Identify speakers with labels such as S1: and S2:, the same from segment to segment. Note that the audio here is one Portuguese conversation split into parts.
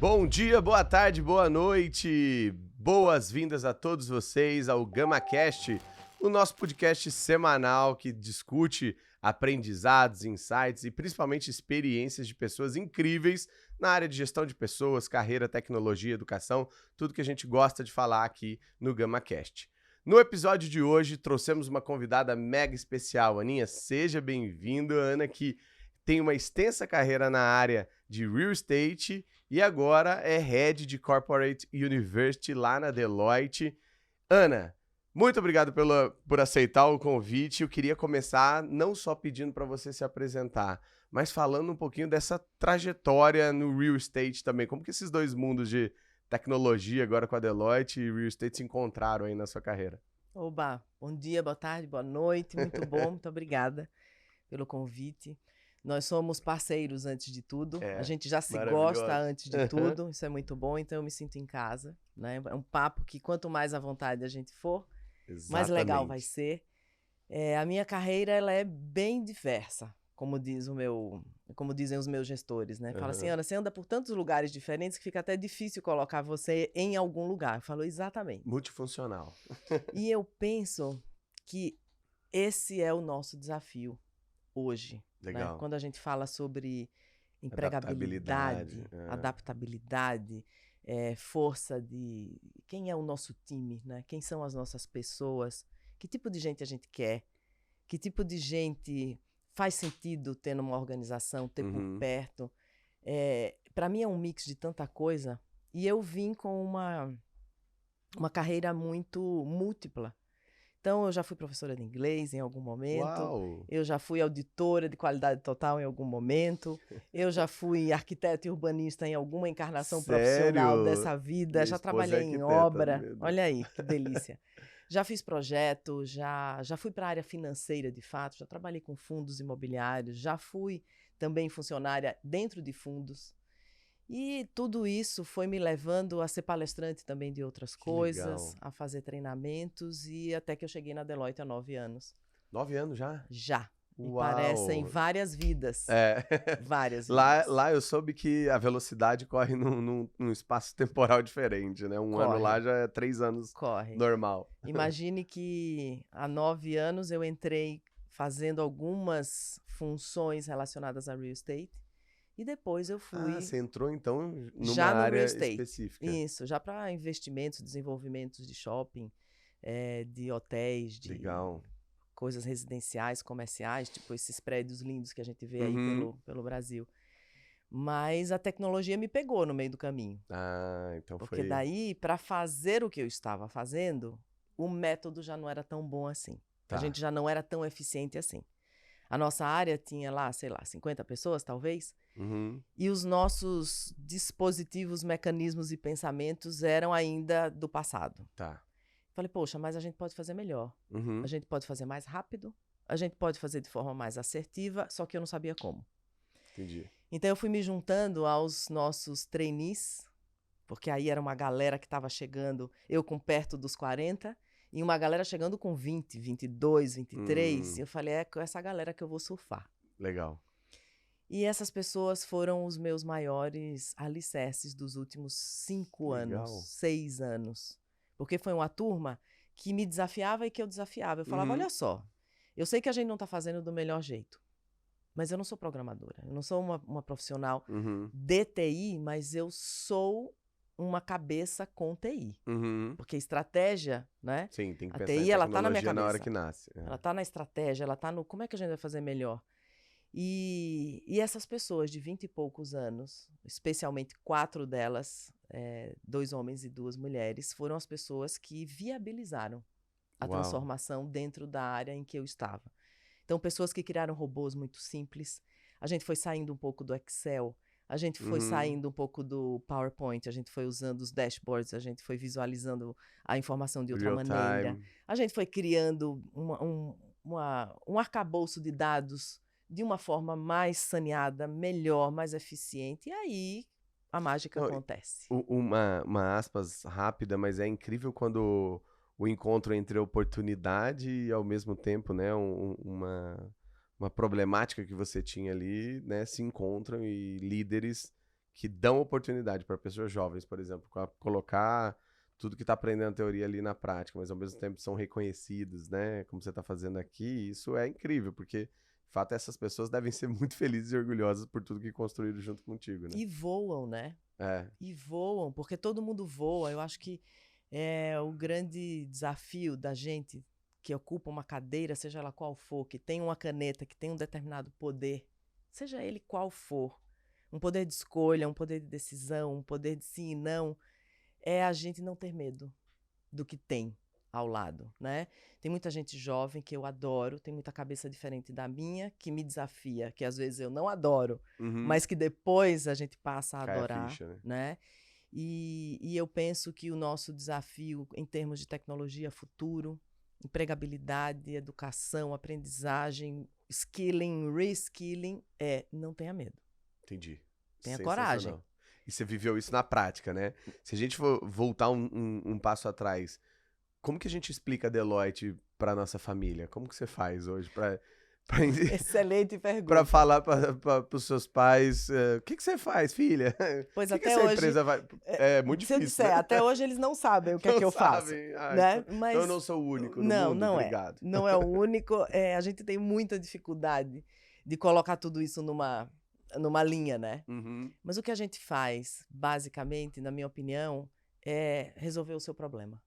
S1: Bom dia, boa tarde, boa noite, boas-vindas a todos vocês ao GamaCast, o nosso podcast semanal que discute aprendizados, insights e principalmente experiências de pessoas incríveis na área de gestão de pessoas, carreira, tecnologia, educação, tudo que a gente gosta de falar aqui no GamaCast. No episódio de hoje, trouxemos uma convidada mega especial. Aninha, seja bem-vinda. Ana, que tem uma extensa carreira na área de real estate e agora é Head de Corporate University lá na Deloitte. Ana, muito obrigado por aceitar o convite. Eu queria começar não só pedindo para você se apresentar, mas falando um pouquinho dessa trajetória no real estate também. Como que esses dois mundos de tecnologia agora com a Deloitte e real estate se encontraram aí na sua carreira?
S2: Oba, bom dia, boa tarde, boa noite, muito bom, muito obrigada pelo convite. Nós somos parceiros antes de tudo, a gente já se gosta antes de tudo, isso é muito bom, então eu me sinto em casa, né? É um papo que quanto mais à vontade a gente for, mais legal vai ser. A minha carreira ela é bem diversa, como dizem os meus gestores, né? Fala assim, Ana, você anda por tantos lugares diferentes que fica até difícil colocar você em algum lugar. Eu falo, exatamente.
S1: Multifuncional.
S2: E eu penso que esse é o nosso desafio hoje.
S1: Legal.
S2: Né? Quando a gente fala sobre empregabilidade, adaptabilidade, força de quem é o nosso time, né? Quem são as nossas pessoas, que tipo de gente a gente quer, que tipo de gente faz sentido ter numa organização, ter por perto. Para mim é um mix de tanta coisa e eu vim com uma carreira muito múltipla. Então, eu já fui professora de inglês em algum momento, eu já fui auditora de qualidade total em algum momento, eu já fui arquiteto e urbanista em alguma encarnação profissional dessa vida, já trabalhei em obra, olha aí, que delícia. Já fiz projeto, já fui para a área financeira de fato, já trabalhei com fundos imobiliários, já fui também funcionária dentro de fundos. E tudo isso foi me levando a ser palestrante também de outras coisas, a fazer treinamentos e até que eu cheguei na Deloitte há 9 anos.
S1: 9 anos já?
S2: Já.
S1: Uau.
S2: E parecem várias vidas. Várias
S1: vidas.
S2: Lá
S1: Lá eu soube que a velocidade corre num espaço temporal diferente, né? Um ano lá já é 3 anos normal.
S2: Imagine que há 9 anos eu entrei fazendo algumas funções relacionadas a real estate. E depois eu fui...
S1: você entrou então numa área específica.
S2: Isso, já para investimentos, desenvolvimentos de shopping, de hotéis, de coisas residenciais, comerciais, tipo esses prédios lindos que a gente vê aí pelo Brasil. Mas a tecnologia me pegou no meio do caminho.
S1: Então
S2: porque daí, para fazer o que eu estava fazendo, o método já não era tão bom assim. A gente já não era tão eficiente assim. A nossa área tinha lá, 50 pessoas, talvez. E os nossos dispositivos, mecanismos e pensamentos eram ainda do passado. Falei, poxa, mas a gente pode fazer melhor. A gente pode fazer mais rápido, a gente pode fazer de forma mais assertiva, só que eu não sabia como.
S1: Entendi.
S2: Então eu fui me juntando aos nossos trainees, porque aí era uma galera que estava chegando, eu com perto dos 40, e uma galera chegando com 20, 22, 23. E eu falei, com essa galera que eu vou surfar.
S1: Legal.
S2: E essas pessoas foram os meus maiores alicerces dos últimos 5 anos, 6 anos. Porque foi uma turma que me desafiava e que eu desafiava. Eu falava, olha só, eu sei que a gente não está fazendo do melhor jeito, mas eu não sou programadora, eu não sou uma profissional de TI, mas eu sou uma cabeça com TI. Porque estratégia, né?
S1: Sim, tem que
S2: a
S1: pensar
S2: TI,
S1: em
S2: ela tá na minha cabeça.
S1: Na hora que nasce.
S2: Ela tá na estratégia, ela tá no como é que a gente vai fazer melhor. E essas pessoas de 20 e poucos anos, especialmente 4 delas, 2 homens e 2 mulheres, foram as pessoas que viabilizaram a transformação dentro da área em que eu estava. Então, pessoas que criaram robôs muito simples. A gente foi saindo um pouco do Excel, a gente foi saindo um pouco do PowerPoint, a gente foi usando os dashboards, a gente foi visualizando a informação de outra maneira. A gente foi criando um arcabouço de dados de uma forma mais saneada, melhor, mais eficiente. E aí a mágica acontece.
S1: Uma aspas rápida, mas é incrível quando o encontro entre a oportunidade e, ao mesmo tempo, né, uma problemática que você tinha ali, né, se encontram e líderes que dão oportunidade para pessoas jovens, por exemplo, colocar tudo que está aprendendo na teoria ali na prática, mas ao mesmo tempo são reconhecidos, né? Como você está fazendo aqui, isso é incrível, porque, de fato, essas pessoas devem ser muito felizes e orgulhosas por tudo que construíram junto contigo, né?
S2: E voam, né?
S1: É.
S2: E voam, porque todo mundo voa. Eu acho que é o grande desafio da gente que ocupa uma cadeira, seja ela qual for, que tem uma caneta, que tem um determinado poder, seja ele qual for, um poder de escolha, um poder de decisão, um poder de sim e não, é a gente não ter medo do que tem ao lado, né? Tem muita gente jovem que eu adoro, tem muita cabeça diferente da minha, que me desafia, que às vezes eu não adoro, mas que depois a gente passa a adorar,
S1: ficha,
S2: né? E eu penso que o nosso desafio em termos de tecnologia futuro, empregabilidade, educação, aprendizagem, skilling, reskilling, não tenha medo.
S1: Entendi.
S2: Tenha coragem.
S1: E você viveu isso na prática, né? Se a gente for voltar um passo atrás, como que a gente explica Deloitte para nossa família? Como que você faz hoje para
S2: Excelente pergunta.
S1: Para falar para os seus pais, o que você faz, filha?
S2: Pois
S1: que
S2: até
S1: que essa
S2: hoje
S1: empresa vai... É muito
S2: se eu
S1: difícil,
S2: disser,
S1: né?
S2: até hoje eles não sabem o que é que eu faço, né?
S1: Então,
S2: Mas
S1: então eu não sou o único no
S2: não,
S1: mundo,
S2: não
S1: obrigado.
S2: Não é o único. A gente tem muita dificuldade de colocar tudo isso numa linha, né? Mas o que a gente faz, basicamente, na minha opinião, é resolver o seu problema.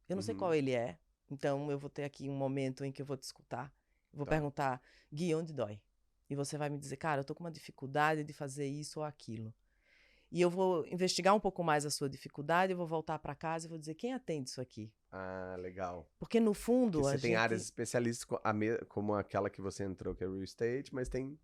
S2: Eu não sei qual ele é, então eu vou ter aqui um momento em que eu vou te escutar. Vou perguntar, Gui, onde dói? E você vai me dizer, cara, eu tô com uma dificuldade de fazer isso ou aquilo. E eu vou investigar um pouco mais a sua dificuldade, eu vou voltar para casa e vou dizer, quem atende isso aqui?
S1: Ah, legal.
S2: Porque no fundo
S1: Porque você tem áreas especialistas como aquela que você entrou, que é real estate, mas tem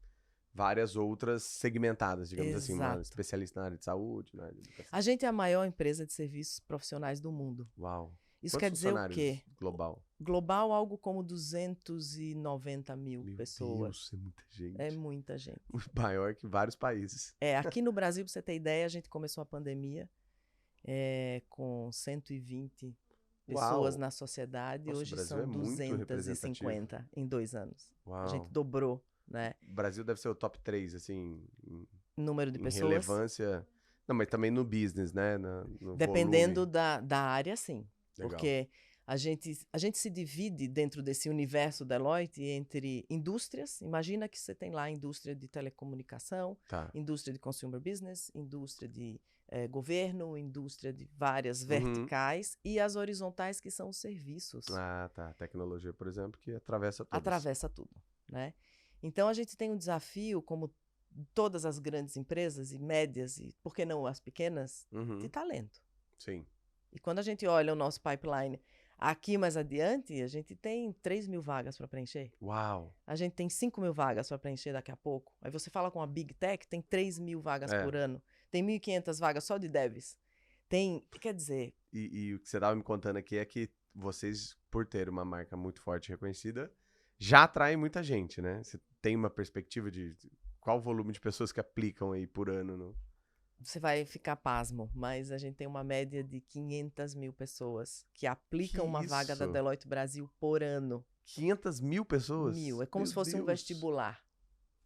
S1: várias outras segmentadas, digamos assim, uma especialista na área de saúde, na área de educação.
S2: A gente é a maior empresa de serviços profissionais do mundo.
S1: Uau.
S2: Isso quer dizer o quê?
S1: Global?
S2: Global, algo como 290 mil pessoas.
S1: Deus, é muita gente.
S2: É muita gente.
S1: Maior que vários países.
S2: Aqui no Brasil, pra você ter ideia, a gente começou a pandemia com 120 pessoas na sociedade.
S1: Nossa,
S2: hoje
S1: são
S2: são 250 em 2 anos.
S1: Uau.
S2: A gente dobrou, né?
S1: O Brasil deve ser o top 3, assim,
S2: número de pessoas.
S1: Relevância. Não, mas também no business, né? No
S2: dependendo
S1: volume.
S2: da área, sim. Legal. Porque a gente se divide dentro desse universo Deloitte entre indústrias. Imagina que você tem lá a indústria de telecomunicação, indústria de consumer business, indústria de governo, indústria de várias verticais e as horizontais, que são os serviços.
S1: Ah, tá. Tecnologia, por exemplo, que atravessa tudo.
S2: Atravessa tudo, né? Então, a gente tem um desafio, como todas as grandes empresas e médias, e por que não as pequenas, de talento.
S1: Sim.
S2: E quando a gente olha o nosso pipeline aqui mais adiante, a gente tem 3 mil vagas para preencher.
S1: Uau!
S2: A gente tem 5 mil vagas para preencher daqui a pouco. Aí você fala com a Big Tech, tem 3 mil vagas por ano. Tem 1.500 vagas só de devs. Quer dizer...
S1: E o que você estava me contando aqui é que vocês, por ter uma marca muito forte e reconhecida, já atraem muita gente, né? Você tem uma perspectiva de qual o volume de pessoas que aplicam aí por ano no...
S2: Você vai ficar pasmo, mas a gente tem uma média de 500 mil pessoas que aplicam uma vaga da Deloitte Brasil por ano.
S1: 500 mil pessoas?
S2: É como se fosse um vestibular,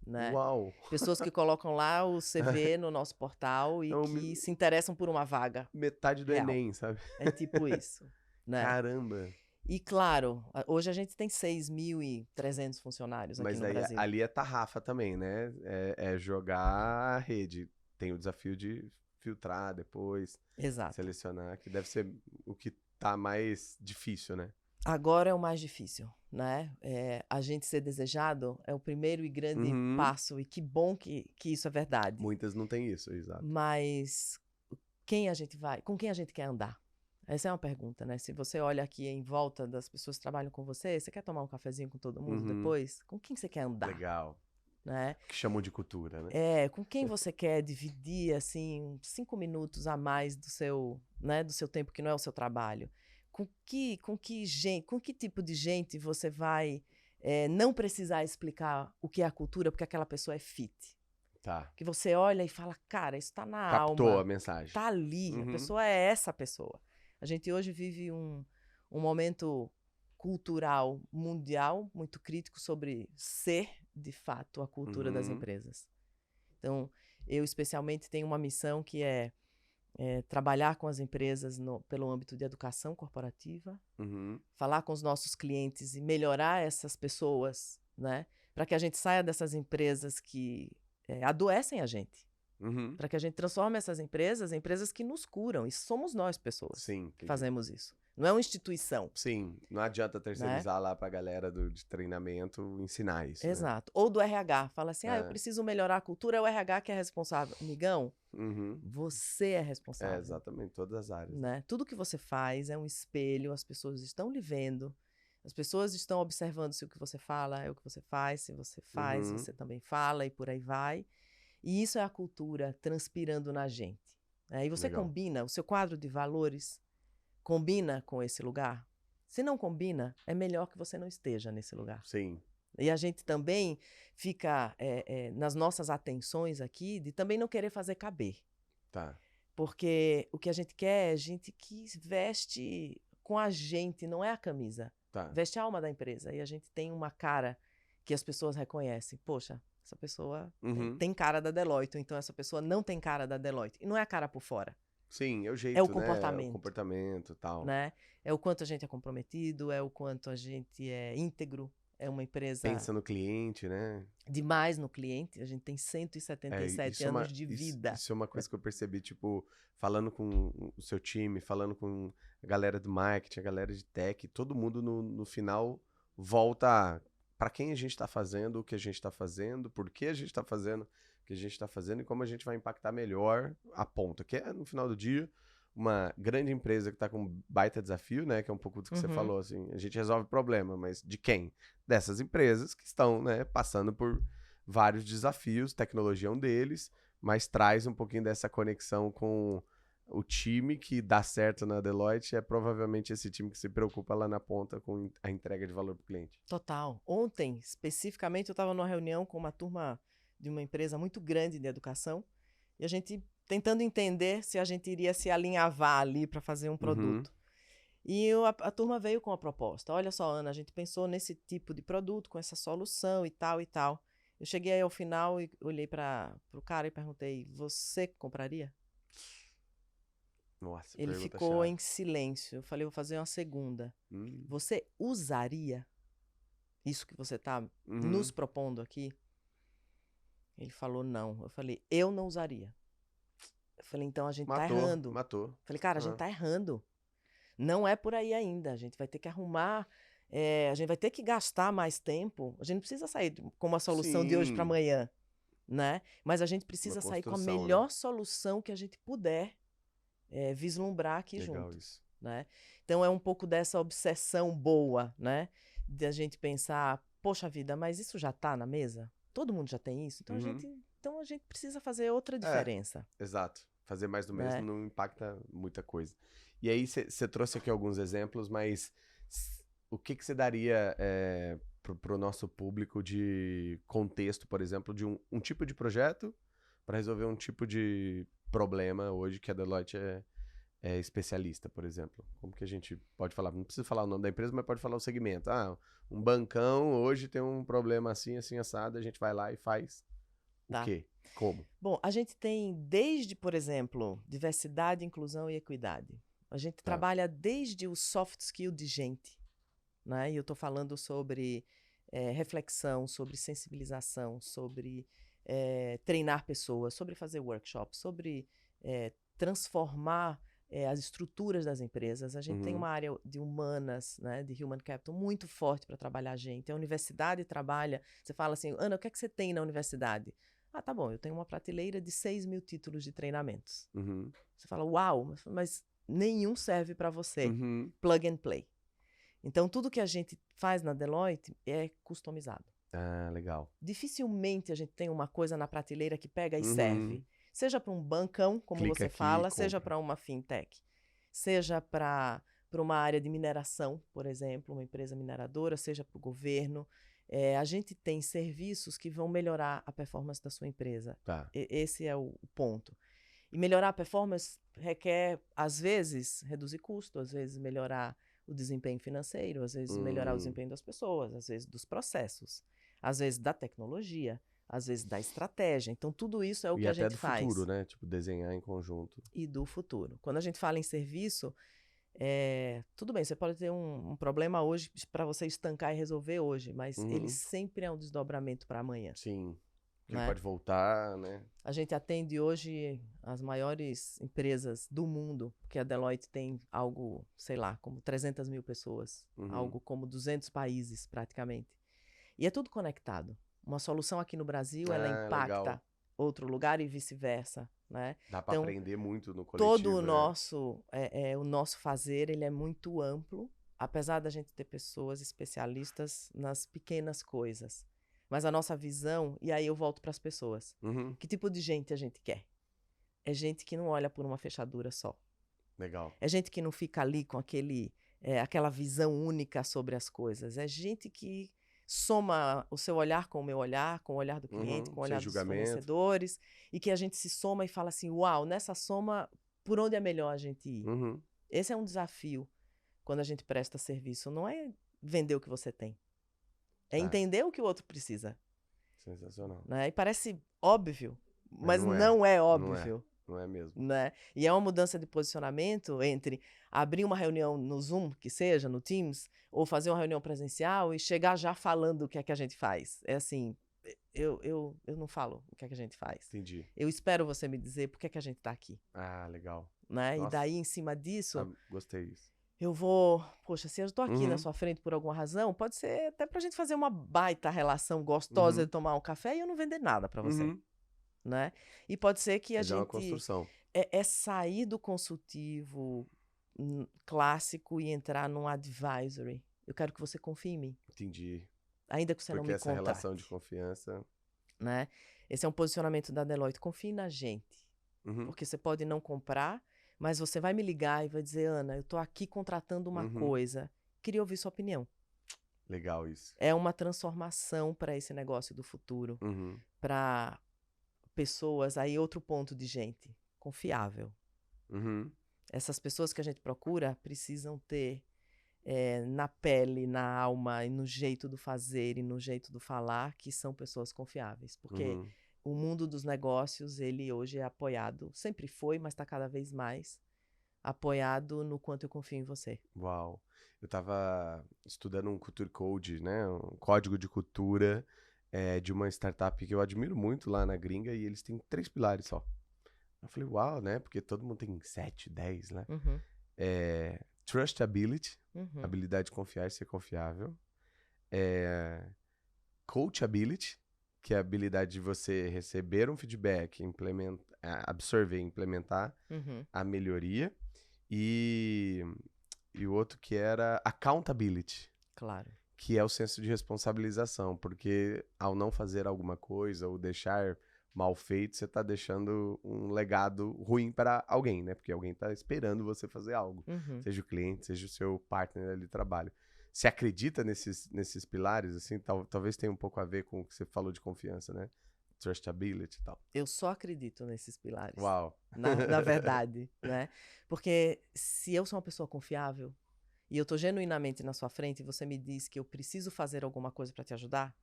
S2: né?
S1: Uau!
S2: Pessoas que colocam lá o CV no nosso portal e que se interessam por uma vaga.
S1: Metade do
S2: real.
S1: Enem, sabe?
S2: É tipo isso, né?
S1: Caramba!
S2: E claro, hoje a gente tem 6.300 funcionários aqui no Brasil.
S1: Mas ali é tarrafa também, né? É jogar a rede. Tem o desafio de filtrar depois, selecionar, que deve ser o que tá mais difícil, né?
S2: Agora é o mais difícil, né? A gente ser desejado é o primeiro e grande passo, e que bom que isso é verdade.
S1: Muitas não têm isso, exato.
S2: Mas com quem a gente quer andar? Essa é uma pergunta, né? Se você olha aqui em volta das pessoas que trabalham com você quer tomar um cafezinho com todo mundo depois? Com quem você quer andar?
S1: Legal.
S2: Né?
S1: Que chamam de cultura, né?
S2: Com quem você quer dividir, assim, 5 minutos a mais do seu tempo que não é o seu trabalho? Com que tipo de gente você vai não precisar explicar o que é a cultura, porque aquela pessoa é fit?
S1: Tá.
S2: Que você olha e fala, cara, isso tá na alma.
S1: Captou a mensagem.
S2: Tá ali, a pessoa é essa pessoa. A gente hoje vive um momento cultural mundial muito crítico sobre ser, de fato, a cultura das empresas. Então, Eu, especialmente, tenho uma missão que é trabalhar com as empresas pelo âmbito de educação corporativa, falar com os nossos clientes e melhorar essas pessoas, né? Para que a gente saia dessas empresas que adoecem a gente. Para que a gente transforme essas empresas em empresas que nos curam. E somos nós, pessoas, que fazemos isso. Não é uma instituição.
S1: Sim, não adianta terceirizar lá pra galera de treinamento ensinar isso.
S2: Exato. Né? Ou do RH. Fala assim, eu preciso melhorar a cultura, é o RH que é responsável. Amigão, você é responsável.
S1: Exatamente, todas as áreas.
S2: Né? Tudo que você faz é um espelho, as pessoas estão lhe vendo, as pessoas estão observando se o que você fala é o que você faz, se você faz, você também fala e por aí vai. E isso é a cultura transpirando na gente. E você combina, o seu quadro de valores combina com esse lugar? Se não combina, é melhor que você não esteja nesse lugar.
S1: Sim.
S2: E a gente também fica nas nossas atenções aqui de também não querer fazer caber.
S1: Tá.
S2: Porque o que a gente quer é gente que veste com a gente, não é a camisa.
S1: Tá.
S2: Veste a alma da empresa. E a gente tem uma cara que as pessoas reconhecem. Poxa, essa pessoa tem cara da Deloitte, então essa pessoa não tem cara da Deloitte. E não é a cara por fora.
S1: Sim, é o jeito,
S2: é o comportamento,
S1: né? É o comportamento e tal.
S2: Né? É o quanto a gente é comprometido, é o quanto a gente é íntegro. É uma empresa...
S1: Pensa no cliente, né?
S2: Demais no cliente. A gente tem 177 anos de vida.
S1: Isso é uma coisa que eu percebi, tipo, falando com o seu time, falando com a galera do marketing, a galera de tech, todo mundo no final volta para quem a gente está fazendo, o que a gente está fazendo, por que a gente está fazendo o que a gente está fazendo e como a gente vai impactar melhor a ponta. Que é, no final do dia, uma grande empresa que está com um baita desafio, né? Que é um pouco do que você falou, assim. A gente resolve problema, mas de quem? Dessas empresas que estão, né, passando por vários desafios, tecnologia é um deles, mas traz um pouquinho dessa conexão com o time que dá certo na Deloitte, é provavelmente esse time que se preocupa lá na ponta com a entrega de valor para o cliente.
S2: Total. Ontem, especificamente, eu estava numa reunião com uma turma de uma empresa muito grande de educação e a gente tentando entender se a gente iria se alinhavar ali para fazer um produto. E a turma veio com a proposta. Olha só, Ana, a gente pensou nesse tipo de produto, com essa solução e tal e tal. Eu cheguei aí ao final e olhei para o cara e perguntei, você compraria?
S1: Nossa,
S2: ele ficou em silêncio. Eu falei, vou fazer uma segunda. Você usaria isso que você está nos propondo aqui? Ele falou, não. Eu falei, eu não usaria. Eu falei, então a gente tá errando.
S1: Matou.
S2: Falei, cara, a gente tá errando. Não é por aí ainda. A gente vai ter que arrumar, a gente vai ter que gastar mais tempo. A gente não precisa sair com uma solução de hoje para amanhã, né? Mas a gente precisa sair com a melhor solução que a gente puder vislumbrar aqui junto.
S1: Isso.
S2: Né? Então é um pouco dessa obsessão boa, né? De a gente pensar, poxa vida, mas isso já está na mesa? Todo mundo já tem isso? Então, a gente precisa fazer outra diferença.
S1: Exato. Fazer mais do mesmo não impacta muita coisa. E aí você trouxe aqui alguns exemplos, mas o que você daria para o nosso público de contexto, por exemplo, de um tipo de projeto para resolver um tipo de problema hoje que a Deloitte é especialista, por exemplo? Como que a gente pode falar? Não precisa falar o nome da empresa, mas pode falar o segmento. Um bancão hoje tem um problema assim, assim, assado, a gente vai lá e faz o quê? Como?
S2: Bom, a gente tem desde, por exemplo, diversidade, inclusão e equidade. A gente trabalha desde o soft skill de gente, né? E eu estou falando sobre reflexão, sobre sensibilização, sobre treinar pessoas, sobre fazer workshops, sobre transformar as estruturas das empresas. A gente tem uma área de humanas, né, de human capital, muito forte para trabalhar a gente. A universidade trabalha... Você fala assim, Ana, o que é que você tem na universidade? Tá bom, eu tenho uma prateleira de 6.000 títulos de treinamentos. Você fala, uau, mas nenhum serve para você. Plug and play. Então, tudo que a gente faz na Deloitte é customizado.
S1: Legal.
S2: Dificilmente a gente tem uma coisa na prateleira que pega e serve. Seja para um bancão, como
S1: clica
S2: você
S1: aqui,
S2: fala, seja para uma fintech, seja para uma área de mineração, por exemplo, uma empresa mineradora, seja para o governo. A gente tem serviços que vão melhorar a performance da sua empresa. Esse é o ponto. E melhorar a performance requer, às vezes, reduzir custo, às vezes melhorar o desempenho financeiro, às vezes melhorar o desempenho das pessoas, às vezes dos processos, às vezes da tecnologia, às vezes da estratégia. Então, tudo isso é o
S1: E
S2: que a
S1: até
S2: gente
S1: do
S2: faz.
S1: futuro, né? Tipo, desenhar em conjunto.
S2: E do futuro. Quando a gente fala em serviço, tudo bem, você pode ter um problema hoje para você estancar e resolver hoje, mas ele sempre é um desdobramento para amanhã.
S1: Sim. Ele
S2: Né?
S1: pode voltar, né?
S2: A gente atende hoje as maiores empresas do mundo, porque a Deloitte tem algo, sei lá, como 300 mil pessoas, algo como 200 países praticamente. E é tudo conectado. Uma solução aqui no Brasil, ela impacta
S1: legal.
S2: outro lugar e vice-versa, né?
S1: Dá para
S2: Então,
S1: aprender muito no coletivo,
S2: todo o
S1: né?
S2: nosso fazer, ele é muito amplo, apesar da gente ter pessoas especialistas nas pequenas coisas. Mas a nossa visão, e aí eu volto para as pessoas. Que tipo de gente a gente quer? É gente que não olha por uma fechadura só.
S1: Legal.
S2: É gente que não fica ali com aquela visão única sobre as coisas. É gente que soma o seu olhar com o meu olhar, com o olhar do cliente, com o olhar dos fornecedores, e que a gente se soma e fala assim, uau, nessa soma, por onde é melhor a gente ir? Esse é um desafio quando a gente presta serviço. Não é vender o que você tem. É entender o que o outro precisa.
S1: Sensacional.
S2: Né? E parece óbvio, mas não é óbvio.
S1: Não é mesmo.
S2: Né? E é uma mudança de posicionamento entre abrir uma reunião no Zoom, que seja, no Teams, ou fazer uma reunião presencial e chegar já falando o que é que a gente faz. É assim, eu não falo o que é que a gente faz.
S1: Entendi.
S2: Eu espero você me dizer por que é que a gente está aqui.
S1: Ah, legal.
S2: Né? E daí, em cima disso...
S1: gostei disso.
S2: Eu vou... Poxa, se eu estou aqui na sua frente por alguma razão, pode ser até pra gente fazer uma baita relação gostosa de tomar um café e eu não vender nada pra você. Né? E pode ser que a gente...
S1: É uma construção.
S2: É sair do consultivo clássico e entrar num advisory. Eu quero que você confie em mim.
S1: Entendi.
S2: Ainda que você não me contate.
S1: Porque essa relação de confiança...
S2: Né? Esse é um posicionamento da Deloitte. Confie na gente. Porque você pode não comprar, mas você vai me ligar e vai dizer, Ana, eu estou aqui contratando uma coisa. Queria ouvir sua opinião.
S1: Legal isso.
S2: É uma transformação para esse negócio do futuro. Para pessoas, aí outro ponto de gente, confiável. Essas pessoas que a gente procura precisam ter na pele, na alma e no jeito do fazer e no jeito do falar que são pessoas confiáveis. Porque o mundo dos negócios, ele hoje é apoiado, sempre foi, mas está cada vez mais apoiado no quanto eu confio em você.
S1: Uau! Eu estava estudando um Culture Code, né? Um código de cultura de uma startup que eu admiro muito lá na gringa e eles têm 3 pilares só. Eu falei, uau, né? Porque todo mundo tem 7, 10, né? Trustability, habilidade de confiar e ser confiável. Coachability, que é a habilidade de você receber um feedback, absorver e implementar a melhoria. E o outro que era accountability.
S2: Claro.
S1: Que é o senso de responsabilização, porque ao não fazer alguma coisa ou deixar mal feito, você está deixando um legado ruim para alguém, né? Porque alguém está esperando você fazer algo. Seja o cliente, seja o seu partner ali de trabalho. Você acredita nesses pilares, assim? Talvez tenha um pouco a ver com o que você falou de confiança, né? Trustability e tal.
S2: Eu só acredito nesses pilares.
S1: Uau!
S2: Na verdade, né? Porque se eu sou uma pessoa confiável e eu tô genuinamente na sua frente e você me diz que eu preciso fazer alguma coisa para te ajudar,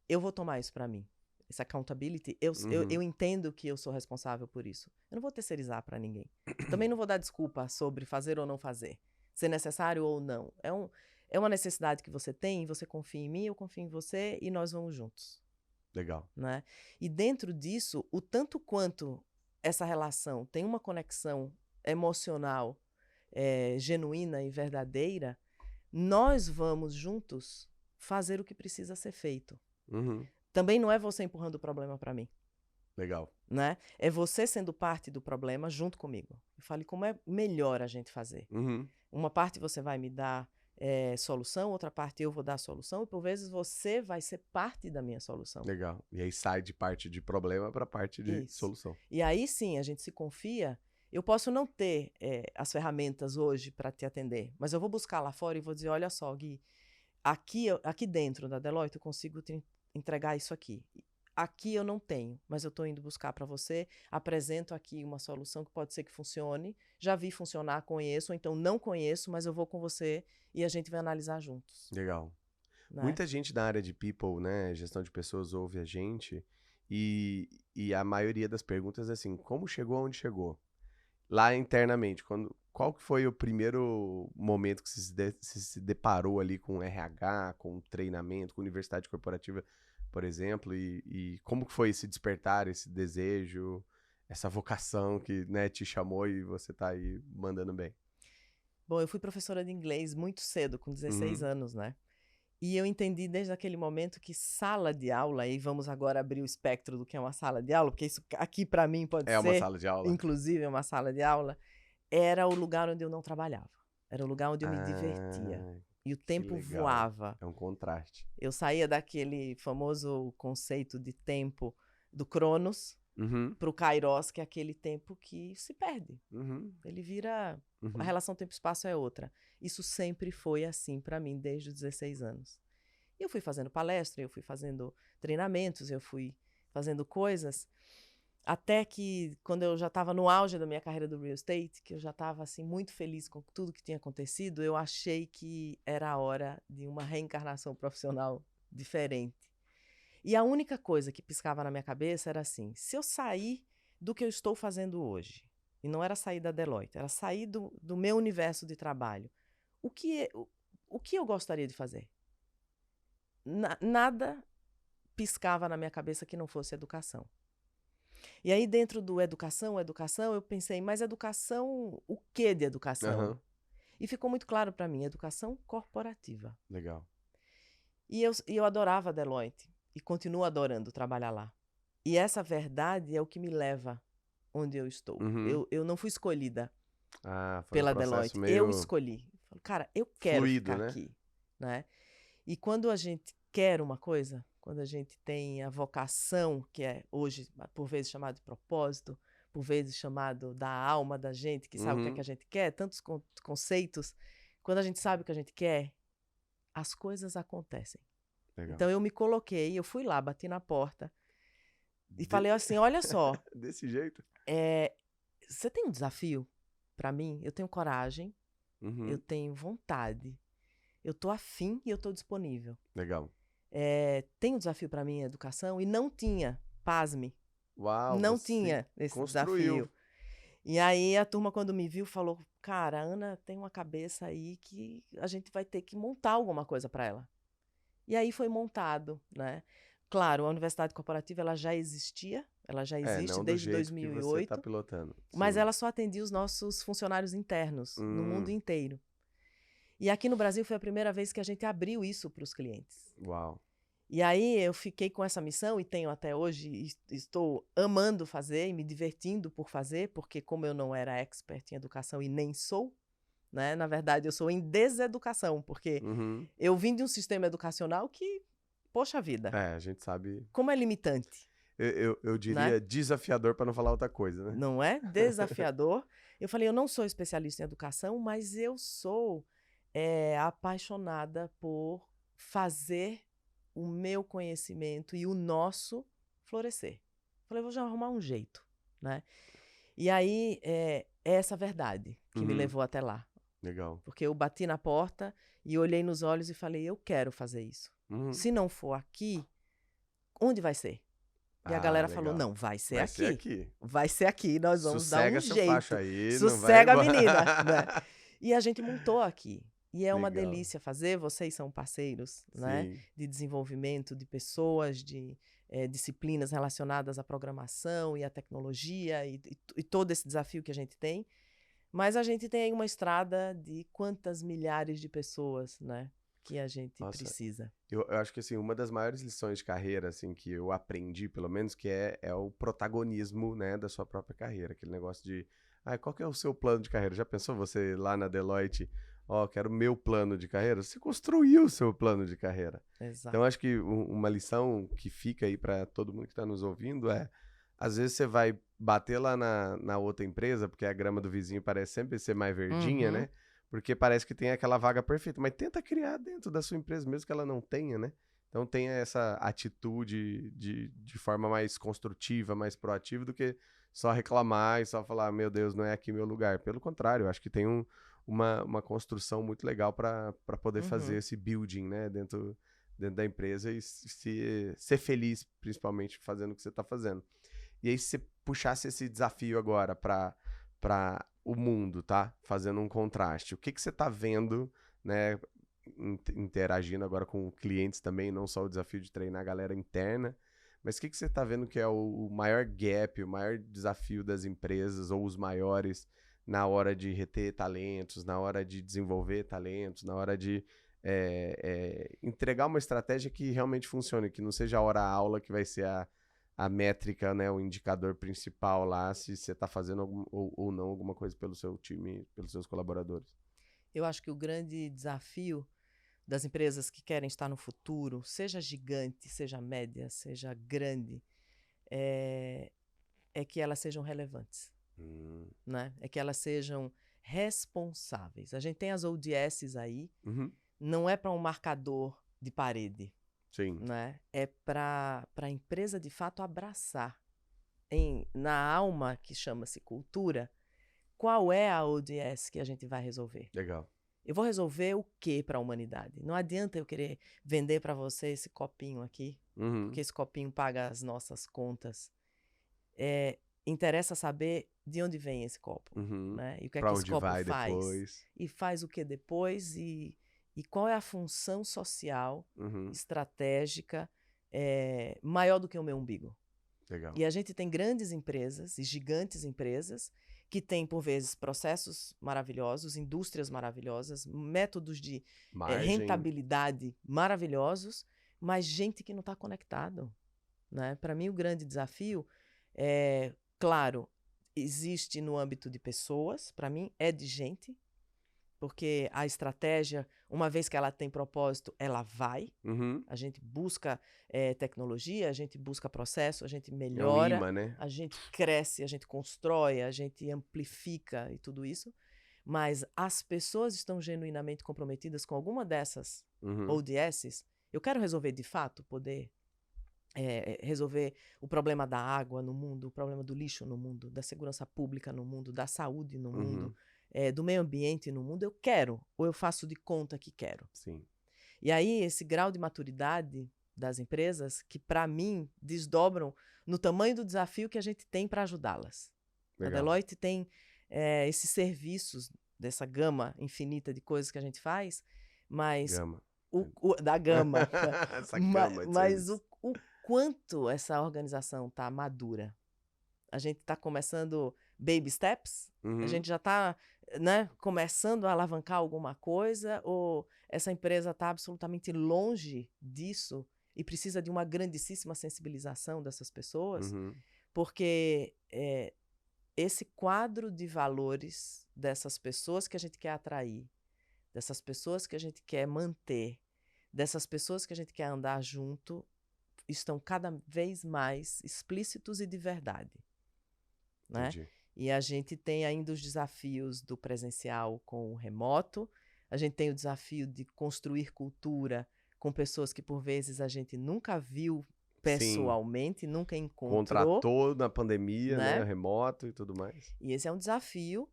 S2: eu vou tomar isso para mim. Essa accountability, eu entendo que eu sou responsável por isso. Eu não vou terceirizar para ninguém. Também não vou dar desculpa sobre fazer ou não fazer. Ser necessário ou não. É uma necessidade que você tem, você confia em mim, eu confio em você e nós vamos juntos.
S1: Legal.
S2: Né? E dentro disso, o tanto quanto essa relação tem uma conexão emocional genuína e verdadeira, nós vamos juntos fazer o que precisa ser feito. Também não é você empurrando o problema para mim.
S1: Legal.
S2: Né? É você sendo parte do problema junto comigo. Eu falo como é melhor a gente fazer. Uma parte você vai me dar solução, outra parte eu vou dar a solução, e por vezes você vai ser parte da minha solução.
S1: Legal. E aí sai de parte de problema para parte de solução.
S2: E aí sim, a gente se confia. Eu posso não ter as ferramentas hoje para te atender, mas eu vou buscar lá fora e vou dizer, olha só, Gui, aqui dentro da Deloitte eu consigo te entregar isso aqui. Aqui eu não tenho, mas eu estou indo buscar para você, apresento aqui uma solução que pode ser que funcione, já vi funcionar, conheço, ou então não conheço, mas eu vou com você e a gente vai analisar juntos.
S1: Legal.
S2: né?
S1: Muita gente da área de people, né, gestão de pessoas, ouve a gente e a maioria das perguntas é assim, como chegou aonde chegou? Lá internamente, qual que foi o primeiro momento que você se deparou ali com RH, com treinamento, com universidade corporativa, por exemplo, e como que foi esse despertar, esse desejo, essa vocação que, né, te chamou e você tá aí mandando bem?
S2: Bom, eu fui professora de inglês muito cedo, com 16
S1: Uhum.
S2: anos, né? E eu entendi desde aquele momento que sala de aula, e vamos agora abrir o espectro do que é uma sala de aula, porque isso aqui para mim pode
S1: É uma
S2: ser,
S1: sala de aula?
S2: inclusive, uma sala de aula, era o lugar onde eu não trabalhava. Era o lugar onde eu me divertia.
S1: Ah,
S2: E o
S1: que
S2: tempo
S1: legal.
S2: voava.
S1: É um contraste.
S2: Eu saía daquele famoso conceito de tempo do Cronos
S1: Uhum,
S2: para o Kairos, que é aquele tempo que se perde.
S1: uhum,
S2: Ele vira... A
S1: uhum.
S2: relação tempo-espaço é outra. Isso sempre foi assim para mim, desde os 16 anos. E eu fui fazendo palestra, eu fui fazendo treinamentos, eu fui fazendo coisas, até que, quando eu já estava no auge da minha carreira do real estate, que eu já estava assim, muito feliz com tudo que tinha acontecido, eu achei que era a hora de uma reencarnação profissional diferente. E a única coisa que piscava na minha cabeça era assim, se eu sair do que eu estou fazendo hoje, e não era sair da Deloitte, era sair do meu universo de trabalho, o que eu gostaria de fazer? Nada piscava na minha cabeça que não fosse educação. E aí, dentro do educação, eu pensei, mas educação, o que de educação?
S1: Aham,
S2: E ficou muito claro para mim, educação corporativa.
S1: legal.
S2: E eu adorava a Deloitte, e continuo adorando trabalhar lá. E essa verdade é o que me leva onde eu estou.
S1: Uhum.
S2: Eu não fui escolhida
S1: Ah, foi um
S2: pela
S1: processo
S2: Deloitte, eu
S1: meio
S2: escolhi. Falei, cara, eu quero
S1: fluido,
S2: ficar
S1: né?
S2: aqui, né? E quando a gente quer uma coisa, quando a gente tem a vocação, que é hoje, por vezes, chamado de propósito, por vezes chamado da alma da gente, que sabe o que é que
S1: Uhum,
S2: a gente quer, tantos conceitos, quando a gente sabe o que a gente quer, as coisas acontecem.
S1: legal.
S2: Então eu me coloquei, eu fui lá, bati na porta e
S1: De-
S2: falei assim, olha só,
S1: Desse jeito?
S2: você tem um desafio para mim? Eu tenho coragem, eu
S1: Uhum,
S2: tenho vontade, eu tô afim e eu tô disponível.
S1: legal.
S2: Tem um desafio para mim a educação? E não tinha, pasme,
S1: Uau,
S2: não
S1: você
S2: tinha esse
S1: construiu.
S2: desafio. E aí a turma, quando me viu, falou, cara, a Ana tem uma cabeça aí que a gente vai ter que montar alguma coisa para ela. E aí foi montado, né? Claro, a Universidade Corporativa ela já existia, ela já
S1: É,
S2: existe
S1: não do
S2: desde
S1: jeito que você tá
S2: 2008,
S1: pilotando.
S2: mas
S1: Sim.
S2: ela só atendia os nossos funcionários internos no mundo
S1: Hum,
S2: inteiro. E aqui no Brasil foi a primeira vez que a gente abriu isso para os clientes.
S1: uau.
S2: E aí eu fiquei com essa missão e tenho até hoje, e estou amando fazer e me divertindo por fazer, porque como eu não era expert em educação e nem sou, né, na verdade eu sou em deseducação, porque
S1: Uhum.
S2: eu vim de um sistema educacional que, poxa vida,
S1: É, a gente sabe.
S2: como é limitante,
S1: Eu
S2: né?
S1: diria desafiador para não falar outra coisa, né?
S2: Não é? Desafiador. Eu falei, eu não sou especialista em educação, mas eu sou apaixonada por fazer o meu conhecimento e o nosso florescer. Falei, vou já arrumar um jeito, né? E aí é essa verdade que me
S1: Uhum,
S2: levou até lá.
S1: legal.
S2: Porque eu bati na porta e olhei nos olhos e falei, eu quero fazer isso.
S1: Uhum.
S2: Se não for aqui, onde vai ser? E a
S1: Ah,
S2: galera falou,
S1: legal.
S2: não, vai ser
S1: Vai ser
S2: aqui.
S1: aqui.
S2: Vai ser aqui, nós vamos dar um
S1: Sossega seu facho
S2: jeito.
S1: aí, não vai
S2: Sossega a
S1: embora.
S2: menina, né? E a gente montou aqui. E é uma
S1: Legal.
S2: delícia fazer, vocês são parceiros, né?
S1: Sim.
S2: De desenvolvimento de pessoas, de disciplinas relacionadas à programação e à tecnologia e todo esse desafio que a gente tem. Mas a gente tem aí uma estrada de quantas milhares de pessoas, né? Que a gente
S1: Nossa,
S2: precisa.
S1: eu acho que assim, uma das maiores lições de carreira, assim, que eu aprendi, pelo menos, que é o protagonismo, né, da sua própria carreira. Aquele negócio de, qual que é o seu plano de carreira? Já pensou você lá na Deloitte, quero o meu plano de carreira? Você construiu o seu plano de carreira. Então,
S2: Exato.
S1: acho que uma lição que fica aí para todo mundo que está nos ouvindo às vezes você vai bater lá na outra empresa, porque a grama do vizinho parece sempre ser mais verdinha,
S2: Uhum.
S1: né? Porque parece que tem aquela vaga perfeita, mas tenta criar dentro da sua empresa, mesmo que ela não tenha, né? Então tenha essa atitude de forma mais construtiva, mais proativa, do que só reclamar e só falar, meu Deus, não é aqui meu lugar. Pelo contrário, eu acho que tem uma construção muito legal para poder fazer
S2: Uhum.
S1: esse building, né? dentro da empresa e ser feliz, principalmente fazendo o que você está fazendo. E aí, se você puxasse esse desafio agora para o mundo, tá? Fazendo um contraste. O que você está vendo, né? Interagindo agora com clientes também, não só o desafio de treinar a galera interna, mas o que você está vendo que é o maior gap, o maior desafio das empresas, ou os maiores, na hora de reter talentos, na hora de desenvolver talentos, na hora de entregar uma estratégia que realmente funcione, que não seja a hora-aula que vai ser a métrica, né, o indicador principal lá, se você está fazendo ou não alguma coisa pelo seu time, pelos seus colaboradores.
S2: Eu acho que o grande desafio das empresas que querem estar no futuro, seja gigante, seja média, seja grande, é que elas sejam relevantes, né? É que elas sejam responsáveis. A gente tem as ODS aí, não é para um marcador de parede.
S1: Sim.
S2: Né? É para a empresa, de fato, abraçar na alma que chama-se cultura, qual é a ODS que a gente vai resolver.
S1: Legal.
S2: Eu vou resolver o que para a humanidade? Não adianta eu querer vender para você esse copinho aqui, porque esse copinho paga as nossas contas. Interessa saber de onde vem esse copo, né? E o que é que esse copo faz.
S1: Depois.
S2: E faz o que depois e qual é a função social, estratégica, maior do que o meu umbigo.
S1: Legal.
S2: E a gente tem grandes empresas e gigantes empresas que têm, por vezes, processos maravilhosos, indústrias maravilhosas, métodos de rentabilidade maravilhosos, mas gente que não está conectado, né? Para mim, o grande desafio claro, existe no âmbito de pessoas, para mim é de gente, porque a estratégia, uma vez que ela tem propósito, ela vai. A gente busca tecnologia, a gente busca processo, a gente melhora,
S1: imã, né?
S2: a gente cresce, a gente constrói, a gente amplifica e tudo isso. Mas as pessoas estão genuinamente comprometidas com alguma dessas ODSs. Eu quero resolver de fato, poder resolver o problema da água no mundo, o problema do lixo no mundo, da segurança pública no mundo, da saúde no mundo, do meio ambiente no mundo. Eu quero, ou eu faço de conta que quero.
S1: Sim.
S2: E aí, esse grau de maturidade das empresas, que para mim desdobram no tamanho do desafio que a gente tem para ajudá-las. A Deloitte tem esses serviços, dessa gama infinita de coisas que a gente faz, mas... da gama.
S1: Essa gama de
S2: mas o quanto essa organização está madura. A gente está começando baby steps, a gente já está, né, começando a alavancar alguma coisa, ou essa empresa está absolutamente longe disso e precisa de uma grandíssima sensibilização dessas pessoas, porque esse quadro de valores dessas pessoas que a gente quer atrair, dessas pessoas que a gente quer manter, dessas pessoas que a gente quer andar junto, estão cada vez mais explícitos e de verdade. Né? E a gente tem ainda os desafios do presencial com o remoto, a gente tem o desafio de construir cultura com pessoas que, por vezes, a gente nunca viu pessoalmente, nunca encontrou.
S1: Contratou na pandemia, né? Remoto e tudo mais.
S2: E esse é um desafio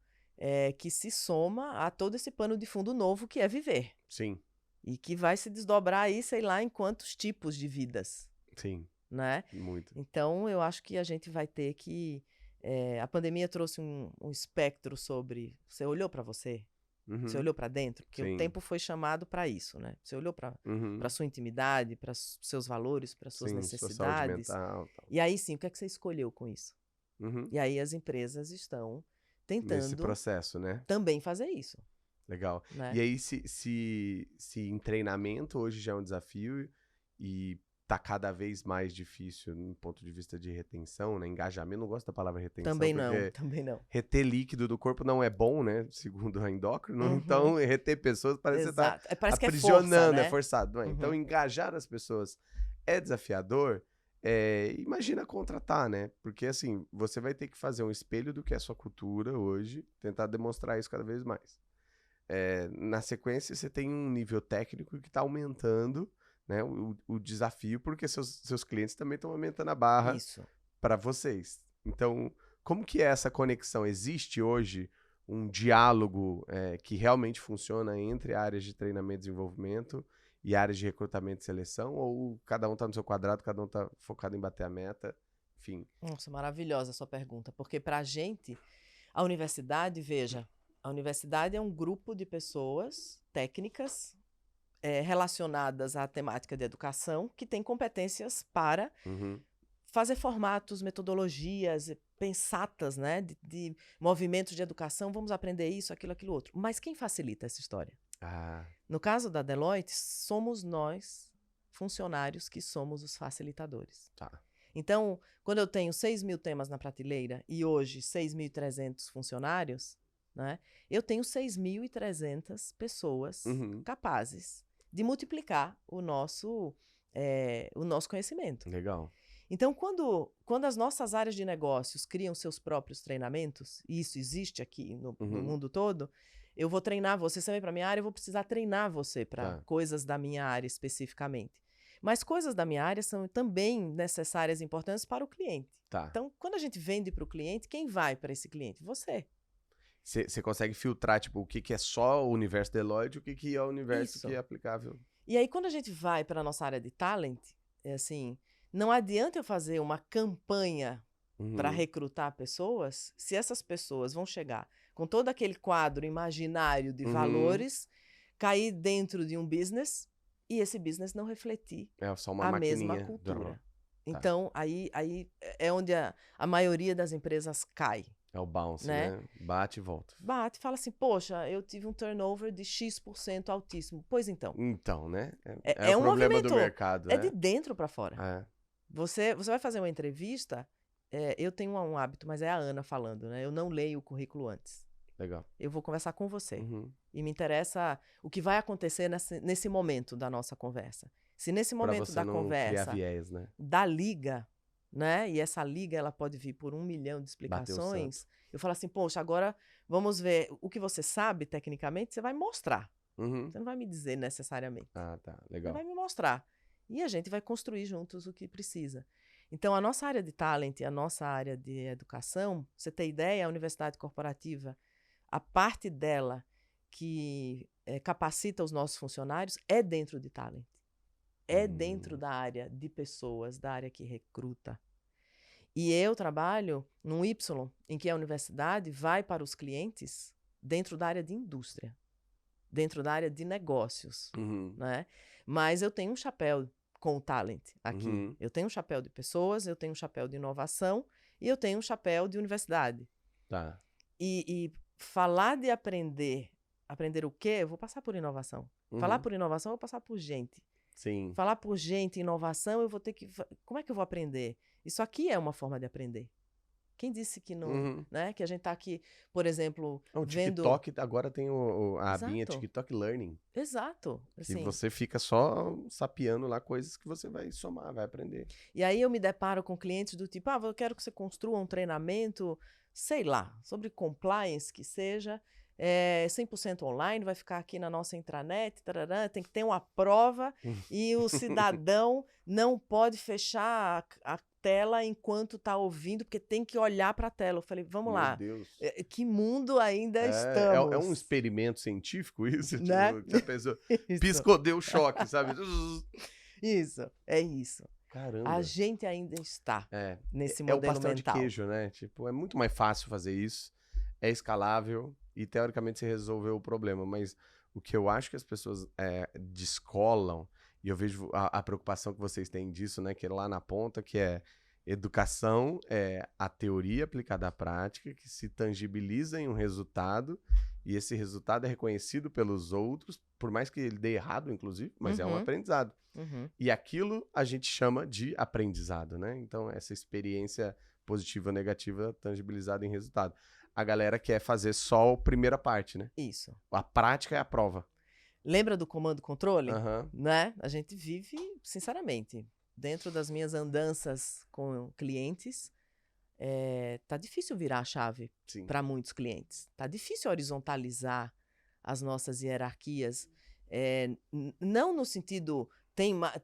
S2: que se soma a todo esse pano de fundo novo que é viver.
S1: Sim.
S2: E que vai se desdobrar aí, sei lá, em quantos tipos de vidas.
S1: Sim.
S2: Né?
S1: Muito.
S2: Então, eu acho que a gente vai ter que... a pandemia trouxe um espectro sobre... Você olhou para você? Você olhou para dentro? Porque o tempo foi chamado para isso, né? Você olhou para a sua intimidade, para seus valores, para suas necessidades.
S1: Sua saúde mental,
S2: e aí, sim, o que é que você escolheu com isso? E aí as empresas estão tentando...
S1: Nesse processo, né?
S2: Também fazer isso.
S1: Legal.
S2: Né?
S1: E aí, se em treinamento hoje já é um desafio e tá cada vez mais difícil no ponto de vista de retenção, né? Engajamento, não gosto da palavra retenção.
S2: Também não.
S1: Reter líquido do corpo não é bom, né? Segundo a endócrino. Então, reter pessoas parece que você tá aprisionando, é forçado. Não é? Então, engajar as pessoas é desafiador. Imagina contratar, né? Porque, assim, você vai ter que fazer um espelho do que é a sua cultura hoje, tentar demonstrar isso cada vez mais. Na sequência, você tem um nível técnico que está aumentando, né, o desafio, porque seus clientes também estão aumentando a barra para vocês. Então, como que é essa conexão? Existe hoje um diálogo que realmente funciona entre áreas de treinamento e desenvolvimento e áreas de recrutamento e seleção? Ou cada um está no seu quadrado, cada um está focado em bater a meta? Enfim.
S2: Nossa, maravilhosa a sua pergunta, porque para a gente, a universidade, veja, a universidade é um grupo de pessoas técnicas relacionadas à temática de educação que tem competências para fazer formatos, metodologias pensatas, né, de movimentos de educação, vamos aprender isso, aquilo, outro. Mas quem facilita essa história? No caso da Deloitte, somos nós, funcionários, que somos os facilitadores.
S1: Tá.
S2: Então, quando eu tenho 6.000 temas na prateleira e hoje 6.300 funcionários, né, eu tenho 6.300 pessoas capazes de multiplicar o nosso conhecimento.
S1: Legal.
S2: Então, quando as nossas áreas de negócios criam seus próprios treinamentos, e isso existe aqui no mundo todo, eu vou treinar você, vem para a minha área, eu vou precisar treinar você para coisas da minha área especificamente. Mas coisas da minha área são também necessárias e importantes para o cliente.
S1: Tá.
S2: Então, quando a gente vende para o cliente, quem vai para esse cliente? Você.
S1: Você consegue filtrar, tipo, o que é só o universo Deloitte e o que é o universo que é aplicável.
S2: E aí, quando a gente vai para a nossa área de talent, é assim, não adianta eu fazer uma campanha para recrutar pessoas se essas pessoas vão chegar com todo aquele quadro imaginário de valores, cair dentro de um business e esse business não refletir
S1: só uma
S2: a mesma cultura. Então, aí é onde a maioria das empresas cai.
S1: É o bounce, né? Bate e volta.
S2: Bate e fala assim, poxa, eu tive um turnover de X% altíssimo. Pois então.
S1: Então, né?
S2: É
S1: o
S2: um
S1: problema
S2: movimento,
S1: do mercado.
S2: É de dentro para fora.
S1: É.
S2: Você vai fazer uma entrevista, eu tenho um hábito, mas é a Ana falando, né? Eu não leio o currículo antes.
S1: Legal.
S2: Eu vou conversar com você. E me interessa o que vai acontecer nesse momento da nossa conversa. Se nesse momento da conversa
S1: viés, né?
S2: da liga, né? E essa liga ela pode vir por 1 milhão de explicações. Eu falo assim, poxa, agora vamos ver o que você sabe tecnicamente, você vai mostrar. Você não vai me dizer necessariamente.
S1: Ah, tá. Legal.
S2: Você vai me mostrar. E a gente vai construir juntos o que precisa. Então, a nossa área de talent, a nossa área de educação, você tem ideia, a universidade corporativa, a parte dela que capacita os nossos funcionários é dentro de talent. É dentro da área de pessoas, da área que recruta. E eu trabalho num Y, em que a universidade vai para os clientes dentro da área de indústria, dentro da área de negócios, né? Mas eu tenho um chapéu com o talent aqui. Eu tenho um chapéu de pessoas, eu tenho um chapéu de inovação e eu tenho um chapéu de universidade.
S1: Tá.
S2: E falar de aprender o quê? Eu vou passar por inovação. Falar por inovação, eu vou passar por gente.
S1: Sim.
S2: Falar por gente, inovação, eu vou ter que... Como é que eu vou aprender? Isso aqui é uma forma de aprender. Quem disse que não, né? Que a gente tá aqui, por exemplo,
S1: o
S2: vendo...
S1: TikTok agora tem a abinha TikTok Learning.
S2: Exato.
S1: Assim. Que você fica só sapeando lá coisas que você vai somar, vai aprender.
S2: E aí eu me deparo com clientes do tipo, eu quero que você construa um treinamento, sei lá, sobre compliance que seja, 100% online, vai ficar aqui na nossa intranet, tarará, tem que ter uma prova e o cidadão não pode fechar a tela enquanto está ouvindo, porque tem que olhar para a tela. Eu falei, vamos lá.
S1: Meu Deus.
S2: Que mundo ainda estamos?
S1: É um experimento científico isso?
S2: Né?
S1: Tipo, a pessoa piscou, deu choque, sabe?
S2: Isso, é isso.
S1: Caramba.
S2: A gente ainda está nesse
S1: É
S2: modelo
S1: o pastel
S2: mental.
S1: de queijo, né? Tipo, é muito mais fácil fazer isso, é escalável e, teoricamente, você resolveu o problema. Mas o que eu acho que as pessoas descolam, e eu vejo a preocupação que vocês têm disso, né? Que é lá na ponta, que é educação, a teoria aplicada à prática, que se tangibiliza em um resultado, e esse resultado é reconhecido pelos outros, por mais que ele dê errado, inclusive, mas é um aprendizado. E aquilo a gente chama de aprendizado, né? Então, essa experiência positiva ou negativa tangibilizada em resultado. A galera quer fazer só a primeira parte, né?
S2: Isso.
S1: A prática é a prova.
S2: Lembra do comando-controle? Né? A gente vive, sinceramente, dentro das minhas andanças com clientes, tá difícil virar a chave para muitos clientes. Tá difícil horizontalizar as nossas hierarquias. Não no sentido...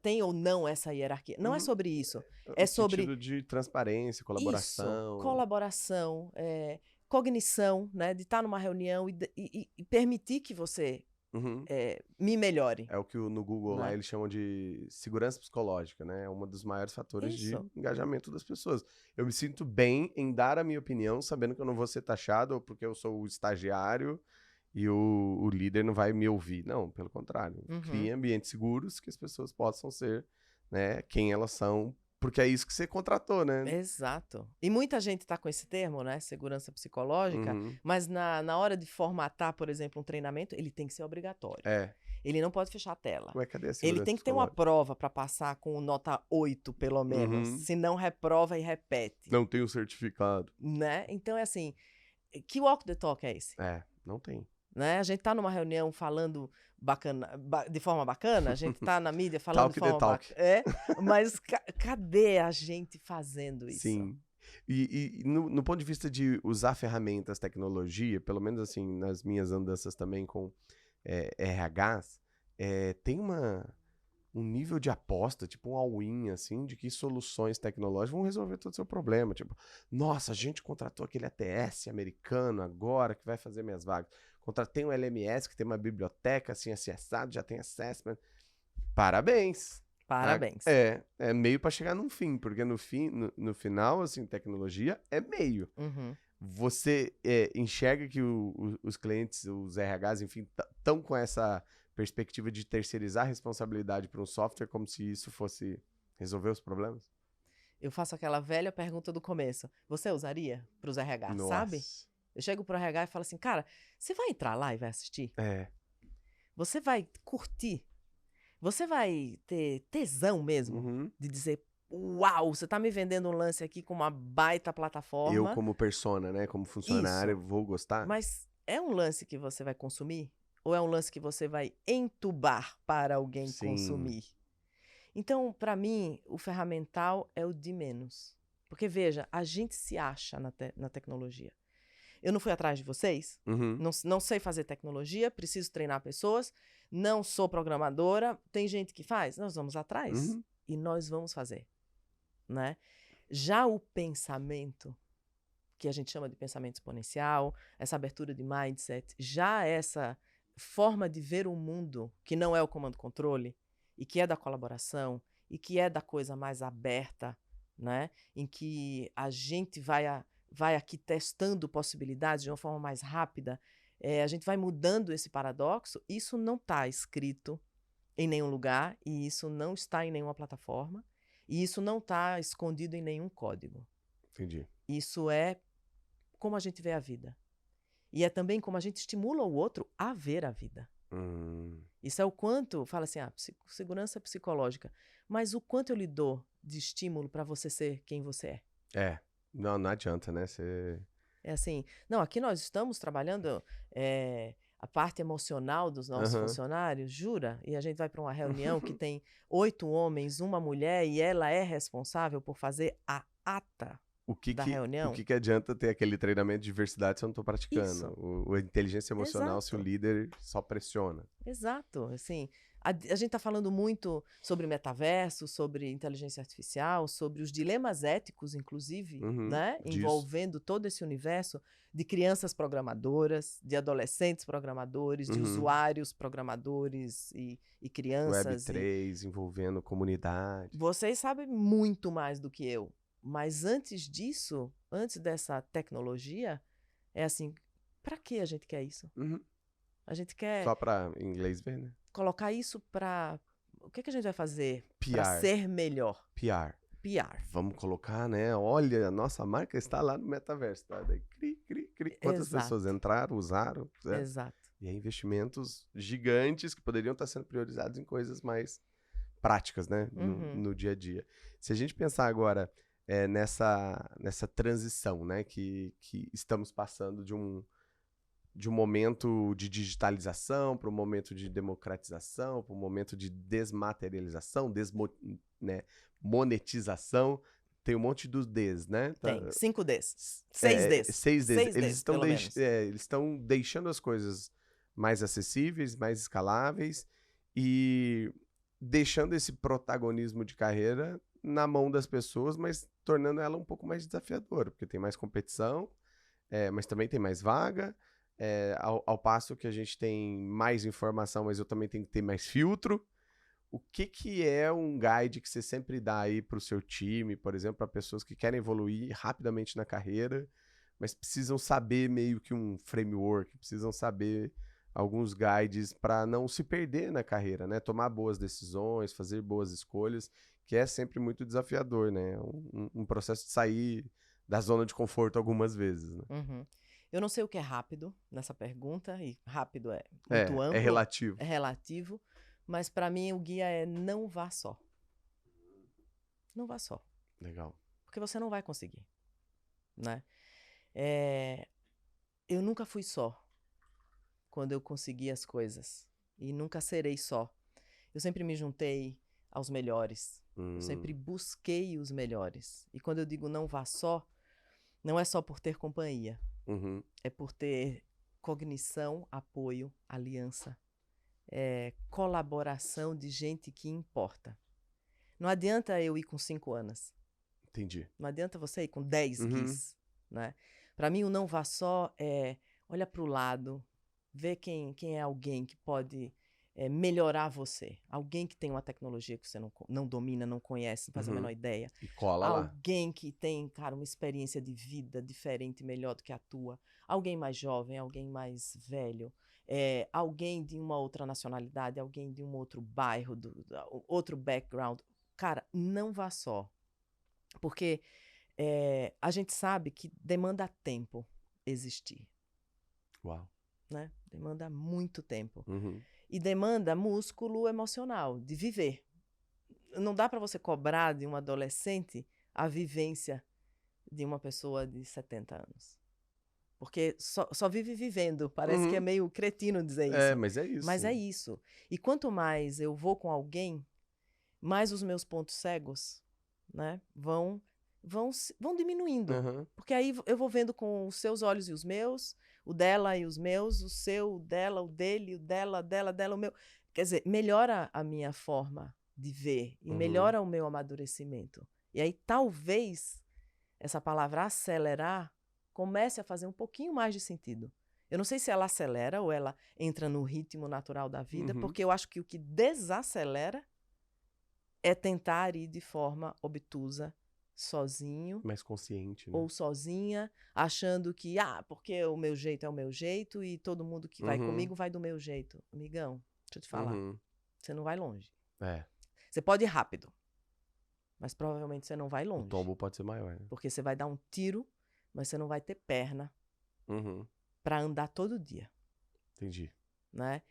S2: Tem ou não essa hierarquia? Não é sobre isso. É sobre...
S1: No sentido de transparência, colaboração.
S2: Isso, colaboração, cognição, né? De estar numa reunião e permitir que você me melhore.
S1: É o que no Google lá eles chamam de segurança psicológica, né? É um dos maiores fatores de engajamento das pessoas. Eu me sinto bem em dar a minha opinião, sabendo que eu não vou ser taxado, ou porque eu sou o estagiário e o líder não vai me ouvir. Não, pelo contrário. Crie ambientes seguros que as pessoas possam ser, né, quem elas são, porque é isso que você contratou, né?
S2: Exato. E muita gente está com esse termo, né? Segurança psicológica, mas na hora de formatar, por exemplo, um treinamento, ele tem que ser obrigatório. Ele não pode fechar a tela.
S1: Ué, cadê a segurança
S2: ele tem que ter uma prova para passar com nota 8, pelo menos. Se não, reprova e repete.
S1: Não tem o certificado.
S2: Né? Então, é assim, que walk the talk é esse?
S1: Não tem.
S2: Né? A gente tá numa reunião falando de forma bacana, a gente tá na mídia falando de forma bacana. Mas cadê a gente fazendo isso?
S1: Sim. E no ponto de vista de usar ferramentas, tecnologia, pelo menos assim, nas minhas andanças também com RHs, tem um nível de aposta, tipo um all-in, assim, de que soluções tecnológicas vão resolver todo o seu problema. Tipo, nossa, a gente contratou aquele ATS americano agora que vai fazer minhas vagas. Contratei um LMS que tem uma biblioteca assim, assado, já tem assessment. Parabéns!
S2: Parabéns.
S1: É meio para chegar num fim, porque no final, assim, tecnologia é meio. Você enxerga que os clientes, os RHs, enfim, estão com essa perspectiva de terceirizar a responsabilidade para um software como se isso fosse resolver os problemas?
S2: Eu faço aquela velha pergunta do começo. Você usaria para os RH, sabe? Eu chego pro RH e falo assim, cara, você vai entrar lá e vai assistir? Você vai curtir? Você vai ter tesão mesmo de dizer, uau, você tá me vendendo um lance aqui com uma baita plataforma.
S1: Eu como persona, né, como funcionário, vou gostar?
S2: Mas é um lance que você vai consumir? Ou é um lance que você vai entubar para alguém consumir? Então, para mim, o ferramental é o de menos. Porque, veja, a gente se acha na tecnologia. Eu não fui atrás de vocês, não sei fazer tecnologia, preciso treinar pessoas, não sou programadora, tem gente que faz, nós vamos atrás e nós vamos fazer, né? Já o pensamento, que a gente chama de pensamento exponencial, essa abertura de mindset, já essa forma de ver o mundo, que não é o comando-controle, e que é da colaboração, e que é da coisa mais aberta, né? Em que a gente vai aqui testando possibilidades de uma forma mais rápida, a gente vai mudando esse paradoxo, isso não está escrito em nenhum lugar, e isso não está em nenhuma plataforma, e isso não está escondido em nenhum código.
S1: Entendi.
S2: Isso é como a gente vê a vida. E é também como a gente estimula o outro a ver a vida. Isso é o quanto, fala assim, segurança psicológica, mas o quanto eu lhe dou de estímulo para você ser quem você é.
S1: Não adianta, né?
S2: É assim, não, aqui nós estamos trabalhando a parte emocional dos nossos funcionários, jura? E a gente vai para uma reunião que tem 8 homens, uma mulher, e ela é responsável por fazer a ata da reunião.
S1: O que adianta ter aquele treinamento de diversidade se eu não estou praticando? A inteligência emocional, se o líder só pressiona.
S2: Exato, assim, a gente está falando muito sobre metaverso, sobre inteligência artificial, sobre os dilemas éticos, inclusive, né? Envolvendo todo esse universo de crianças programadoras, de adolescentes programadores, de usuários programadores e crianças.
S1: Web3, envolvendo comunidade.
S2: Vocês sabem muito mais do que eu. Mas antes disso, antes dessa tecnologia, é assim, para que a gente quer isso? A gente quer...
S1: Só para inglês ver, né?
S2: Colocar isso para... O que a gente vai fazer
S1: para
S2: ser melhor?
S1: PR. Vamos colocar, né? Olha, a nossa marca está lá no metaverso. Tá? Daí, quantas pessoas entraram, usaram?
S2: Exato.
S1: E aí, investimentos gigantes que poderiam estar sendo priorizados em coisas mais práticas, né? No dia a dia. Se a gente pensar agora... nessa transição, né, que estamos passando de um momento de digitalização para um momento de democratização, para um momento de desmaterialização, monetização. Tem um monte dos Ds, né?
S2: Tem 5 Ds, 6 Ds.
S1: 6 Ds. Eles estão deixando as coisas mais acessíveis, mais escaláveis e deixando esse protagonismo de carreira na mão das pessoas, mas tornando ela um pouco mais desafiadora, porque tem mais competição, mas também tem mais vaga, ao passo que a gente tem mais informação, mas eu também tenho que ter mais filtro. O que é um guide que você sempre dá aí para o seu time, por exemplo, para pessoas que querem evoluir rapidamente na carreira, mas precisam saber meio que um framework, precisam saber alguns guides para não se perder na carreira, né? Tomar boas decisões, fazer boas escolhas, que é sempre muito desafiador, né? Um processo de sair da zona de conforto algumas vezes, né?
S2: Uhum. Eu não sei o que é rápido nessa pergunta, e rápido é muito
S1: É
S2: amplo,
S1: relativo.
S2: é relativo, mas para mim o guia é não vá só. Não vá só.
S1: Legal.
S2: Porque você não vai conseguir, né? Eu nunca fui só quando eu consegui as coisas. E nunca serei só. Eu sempre me juntei aos melhores. Eu sempre busquei os melhores. E quando eu digo não vá só, não é só por ter companhia.
S1: Uhum.
S2: É por ter cognição, apoio, aliança, colaboração de gente que importa. Não adianta eu ir com 5 anos.
S1: Entendi.
S2: Não adianta você ir com 10 guis, né? Para mim, o não vá só é olha para o lado, vê quem é alguém que pode melhorar você. Alguém que tem uma tecnologia que você não domina, não conhece, não faz a menor ideia.
S1: E cola lá.
S2: Alguém que tem, cara, uma experiência de vida diferente, melhor do que a tua. Alguém mais jovem, alguém mais velho. Alguém de uma outra nacionalidade, alguém de um outro bairro, outro background. Cara, não vá só. Porque a gente sabe que demanda tempo existir.
S1: Uau.
S2: Né? Demanda muito tempo.
S1: Uhum.
S2: E demanda músculo emocional, de viver. Não dá para você cobrar de um adolescente a vivência de uma pessoa de 70 anos. Porque só vive vivendo. Parece que é meio cretino dizer isso.
S1: Mas é isso.
S2: Mas é isso. E quanto mais eu vou com alguém, mais os meus pontos cegos, né, vão diminuindo.
S1: Uhum.
S2: Porque aí eu vou vendo com os seus olhos e os meus, o dela e os meus, o seu, o dela, o dele, o dela, o meu. Quer dizer, melhora a minha forma de ver e melhora o meu amadurecimento. E aí talvez essa palavra acelerar comece a fazer um pouquinho mais de sentido. Eu não sei se ela acelera ou ela entra no ritmo natural da vida, porque eu acho que o que desacelera é tentar ir de forma obtusa, sozinho.
S1: Mais consciente, né?
S2: Ou sozinha, achando que, porque o meu jeito é o meu jeito e todo mundo que vai comigo vai do meu jeito. Amigão, deixa eu te falar, você não vai longe. Você pode ir rápido, mas provavelmente você não vai longe.
S1: O tombo pode ser maior, né?
S2: Porque você vai dar um tiro, mas você não vai ter perna para andar todo dia.
S1: Entendi.
S2: Né?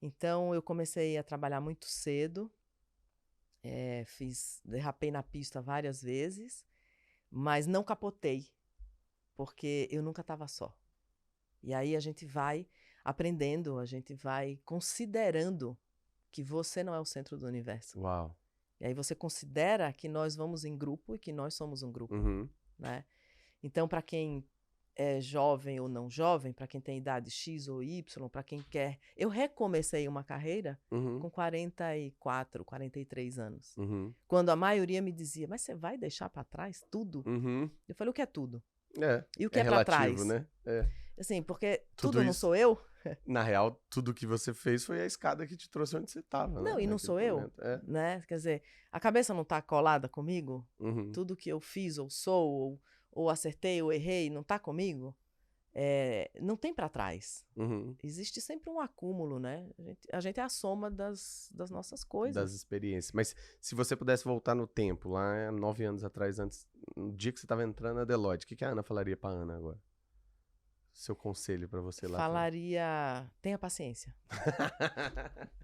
S2: Então, eu comecei a trabalhar muito cedo, derrapei na pista várias vezes, mas não capotei, porque eu nunca estava só. E aí a gente vai aprendendo, a gente vai considerando que você não é o centro do universo.
S1: Uau.
S2: E aí você considera que nós vamos em grupo e que nós somos um grupo. Né? Então, para quem é jovem ou não jovem, para quem tem idade X ou Y, para quem quer... Eu recomecei uma carreira com 44, 43 anos. Quando a maioria me dizia, mas você vai deixar para trás tudo? Eu falei, o que é tudo? E o que é para trás?
S1: Né?
S2: Assim, porque
S1: tudo
S2: não
S1: isso,
S2: sou eu.
S1: Na real, tudo que você fez foi a escada que te trouxe onde você estava.
S2: Não,
S1: né?
S2: E não sou eu. Né? Quer dizer, a cabeça não está colada comigo? Tudo que eu fiz ou sou, ou acertei ou errei, não está comigo? Não tem para trás. Existe sempre um acúmulo, né? A gente é a soma das nossas coisas.
S1: Das experiências. Mas se você pudesse voltar no tempo, lá 9 anos atrás, no dia que você estava entrando na Deloitte, o que a Ana falaria para a Ana agora? Seu conselho para você lá?
S2: Falaria, tenha paciência.